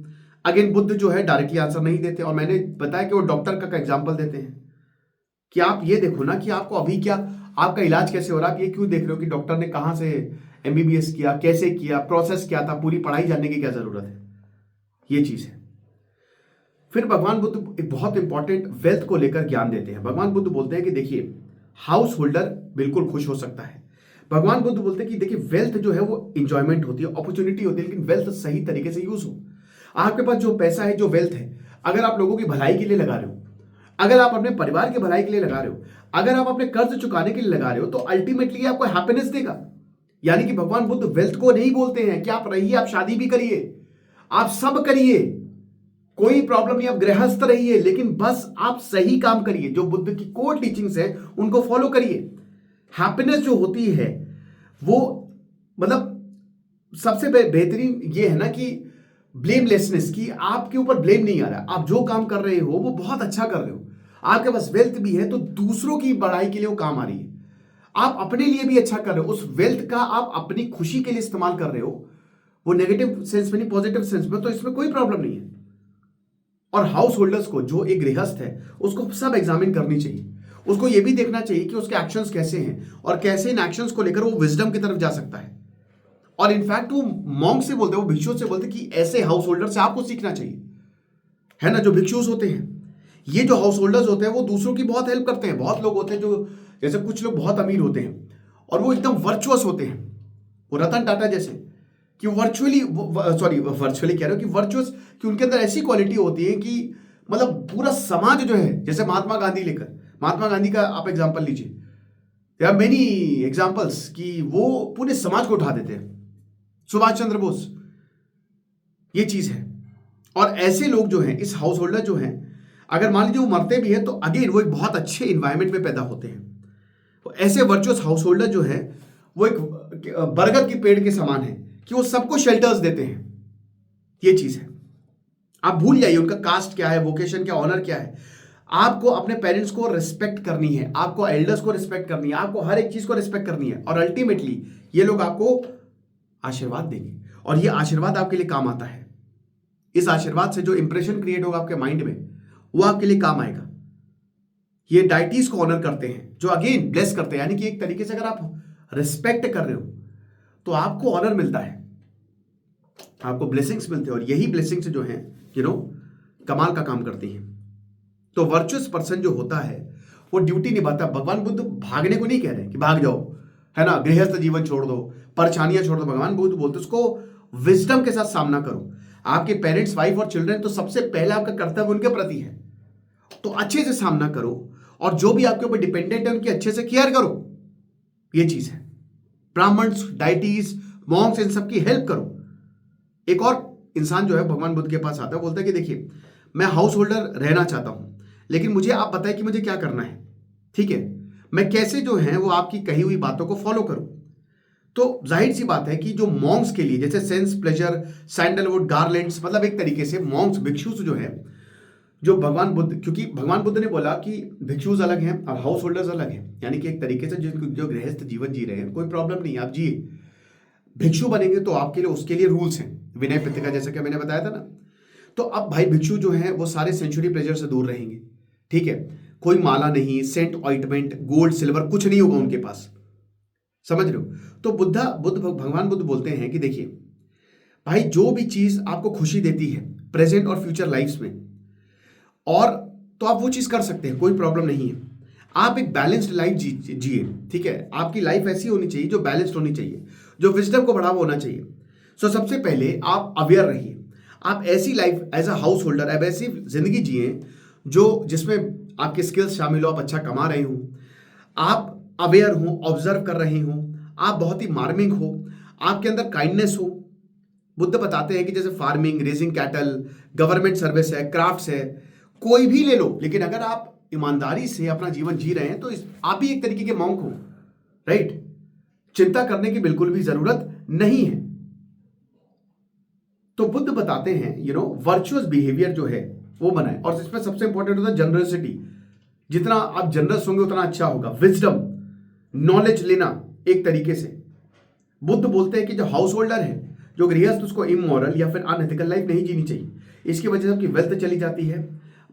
अगेन बुद्ध जो है डायरेक्टली आंसर नहीं देते, और मैंने बताया कि वो डॉक्टर का एग्जाम्पल देते हैं कि आप ये देखो ना कि आपको अभी क्या, आपका इलाज कैसे हो रहा है, आप ये क्यों देख रहे हो कि डॉक्टर ने कहां से एमबीबीएस किया, कैसे किया, प्रोसेस क्या था, पूरी पढ़ाई जानने की क्या जरूरत है, ये चीज है। फिर भगवान बुद्ध एक बहुत इंपॉर्टेंट वेल्थ को लेकर ज्ञान देते हैं। भगवान बुद्ध बोलते हैं कि देखिए, हाउस होल्डर बिल्कुल खुश हो सकता है। भगवान बुद्ध बोलते हैं कि देखिए, वेल्थ जो है वो इंजॉयमेंट होती है, अपॉर्चुनिटी होती है, लेकिन वेल्थ सही तरीके से यूज हो। आपके पास जो पैसा है, जो वेल्थ है, अगर आप लोगों की भलाई के लिए लगा रहे हो, अगर आप अपने परिवार की भलाई के लिए लगा रहे हो, अगर आप अपने कर्ज चुकाने के लिए लगा रहे हो, तो अल्टीमेटली आपको हैप्पीनेस देगा। यानी कि भगवान बुद्ध वेल्थ को नहीं बोलते हैं कि आप रहिए, आप शादी भी करिए, आप सब करिए, कोई प्रॉब्लम नहीं, आप गृहस्थ रहिए, लेकिन बस आप सही काम करिए, जो बुद्ध की कोर टीचिंग्स है उनको फॉलो करिए। हैप्पीनेस जो होती है वो मतलब सबसे बेहतरीन ये है ना कि ब्लेमलेसनेस, की आपके ऊपर ब्लेम नहीं आ रहा, आप जो काम कर रहे हो वो बहुत अच्छा कर रहे हो, आपके पास वेल्थ भी है तो दूसरों की बढ़ाई के लिए वो काम आ रही है, आप अपने लिए भी अच्छा कर रहे हो, उस वेल्थ का आप अपनी खुशी के लिए इस्तेमाल कर रहे हो, वो नेगेटिव सेंस में नहीं, पॉजिटिव सेंस में, तो इसमें कोई प्रॉब्लम नहीं है। और हाउस होल्डर्स को, जो एक गृहस्थ है, उसको सब एग्जामिन करनी चाहिए, उसको यह भी देखना चाहिए कि उसके एक्शंस कैसे हैं और कैसे इन एक्शंस को लेकर वो विजडम की तरफ जा सकता है। और इनफैक्ट वो मॉन्क से बोलते हैं, वो भिक्षु से बोलते हैं कि ऐसे हाउस होल्डर से आपको सीखना चाहिए, है ना। जो भिक्षुस होते हैं, ये जो हाउस होल्डर्स होते हैं, वो दूसरों की बहुत हेल्प करते हैं। बहुत लोग होते हैं जो, जैसे कुछ लोग बहुत अमीर होते हैं और वो एकदम वर्चुअस होते हैं, वो रतन टाटा जैसे, कि वर्चुअली कह रहे हो कि वर्चुअस, कि उनके अंदर ऐसी क्वालिटी होती है कि मतलब पूरा समाज जो है, जैसे महात्मा गांधी का आप एग्जांपल लीजिए, देयर आर मेनी एग्जांपल्स कि वो पूरे समाज को उठा देते हैं। सुभाष चंद्र बोस, ये चीज है। और ऐसे लोग जो हैं, इस हाउस होल्डर जो हैं, अगर मान लीजिए वो मरते भी हैं तो अगेन वो एक बहुत अच्छे इन्वायरमेंट में पैदा होते हैं। तो ऐसे वर्चुअस हाउस होल्डर जो है वो एक बरगद की पेड़ के समान है कि वो सबको शेल्टर्स देते हैं, ये चीज है। आप भूल जाइए उनका कास्ट क्या है, वोकेशन क्या, ऑनर क्या है। आपको अपने पेरेंट्स को रिस्पेक्ट करनी है, आपको एल्डर्स को रिस्पेक्ट करनी है, आपको हर एक चीज को रिस्पेक्ट करनी है, और अल्टीमेटली ये लोग आपको आशीर्वाद देंगे, और ये आशीर्वाद आपके लिए काम आता है। इस आशीर्वाद से जो इंप्रेशन क्रिएट होगा आपके माइंड में, वो आपके लिए काम आएगा। ये डाइटीज को ऑनर करते हैं, जो अगेन ब्लेस करते हैं, यानी कि एक तरीके से अगर आप रिस्पेक्ट कर रहे हो तो आपको ऑनर मिलता है, आपको ब्लेसिंग्स मिलते हैं, और यही ब्लेसिंग्स जो हैं कमाल का काम करती हैं। तो वर्चुअस पर्सन जो होता है वो ड्यूटी निभाता है। भगवान बुद्ध भागने को नहीं कह रहे कि भाग जाओ, है ना, गृहस्थ जीवन छोड़ दो, परेशानियां छोड़ दो। भगवान बुद्ध बोलते उसको विजडम के साथ सामना करो। आपके पेरेंट्स, वाइफ और चिल्ड्रन, तो सबसे पहले आपका कर्तव्य उनके प्रति है, तो अच्छे से सामना करो, और जो भी आपके ऊपर डिपेंडेंट है उनकी अच्छे से केयर करो, ये चीज है। ब्राह्मण्स, डाइटीज, मॉन्क्स, इन सबकी हेल्प करो। एक और इंसान जो है भगवान बुद्ध के पास आता है, बोलता है कि देखिए, मैं हाउस होल्डर रहना चाहता हूं, लेकिन मुझे आप बताएं कि मुझे क्या करना है, ठीक है, मैं कैसे जो है वो आपकी कही हुई बातों को फॉलो करूं। तो जाहिर सी बात है कि जो मॉन्क्स के लिए, जैसे सेंस प्लेजर, सैंडलवुड गार्लैंड्स, मतलब एक तरीके से मॉन्क्स, भिक्षुस जो है, जो भगवान बुद्ध, क्योंकि भगवान बुद्ध ने बोला कि भिक्षुस अलग हैं और हाउस होल्डर्स अलग हैं, यानी कि एक तरीके से जो गृहस्थ जीवन जी रहे हैं, कोई प्रॉब्लम नहीं, आप जिए। भिक्षु बनेंगे तो आपके लिए, उसके लिए रूल्स हैं, विनय पिटका, जैसे कि मैंने बताया था ना। तो अब भाई भिक्षु जो है वो सारे सेंचुरी प्लेजर से दूर रहेंगे, ठीक है, कोई माला नहीं, सेंट ऑइंटमेंट, गोल्ड सिल्वर कुछ नहीं होगा उनके पास, समझ रहे हो। तो भगवान बुद्ध बोलते हैं कि देखिए भाई, जो भी चीज आपको खुशी देती है प्रेजेंट और फ्यूचर लाइफ्स में, और तो आप वो चीज़ कर सकते हैं, कोई प्रॉब्लम नहीं है। आप एक बैलेंस्ड लाइफ जिए, ठीक है। आपकी लाइफ ऐसी होनी चाहिए जो बैलेंस्ड होनी चाहिए, जो विजडम को बढ़ावा होना चाहिए। सो सबसे पहले आप अवेयर रहिए। आप ऐसी life as a householder, अब ऐसी जिंदगी जिए जो जिसमें आपके स्किल्स शामिल हो, आप अच्छा कमा रहे हो, आप अवेयर हो, ऑब्जर्व कर रहे हो, आप बहुत ही मार्मिंग हो, आपके अंदर काइंडनेस हो। बुद्ध बताते हैं कि जैसे farming, raising cattle, government service है, क्राफ्ट्स है, कोई भी ले लो, लेकिन अगर आप ईमानदारी से अपना जीवन जी रहे हैं तो आप ही एक तरीके के मॉन्क हो, राइट। चिंता करने की बिल्कुल भी जरूरत नहीं है। तो बुद्ध बताते हैं वर्चुअस बिहेवियर जो है वो बनाए, और इसमें सबसे इंपॉर्टेंट होता है जनरसिटी। जितना आप जनरस होंगे उतना अच्छा होगा। विजडम, नॉलेज लेना एक तरीके से। बुद्ध बोलते हैं कि जो हाउस होल्डर है, जो गृहस्थ, उसको इमोरल या फिर अनएथिकल लाइफ नहीं जीनी चाहिए। इसकी वजह से आपकी वेल्थ चली जाती है,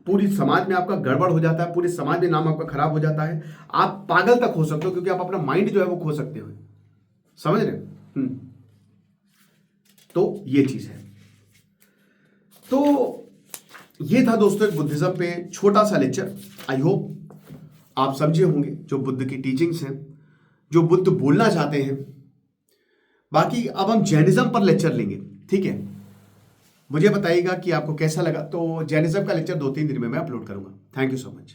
पूरी समाज में आपका गड़बड़ हो जाता है, पूरे समाज में नाम आपका खराब हो जाता है, आप पागल तक हो सकते हो, क्योंकि आप अपना माइंड जो है वो खो सकते हो। समझ रहे हो? तो ये चीज है। तो ये था दोस्तों एक बुद्धिज्म पे छोटा सा लेक्चर। आई होप आप समझे होंगे जो बुद्ध की टीचिंग्स हैं, जो बुद्ध बोलना चाहते हैं। बाकी अब हम जैनिज्म पर लेक्चर लेंगे, ठीक है। मुझे बताइएगा कि आपको कैसा लगा। तो जैनिज्म का लेक्चर 2-3 दिन में मैं अपलोड करूंगा। Thank you so much.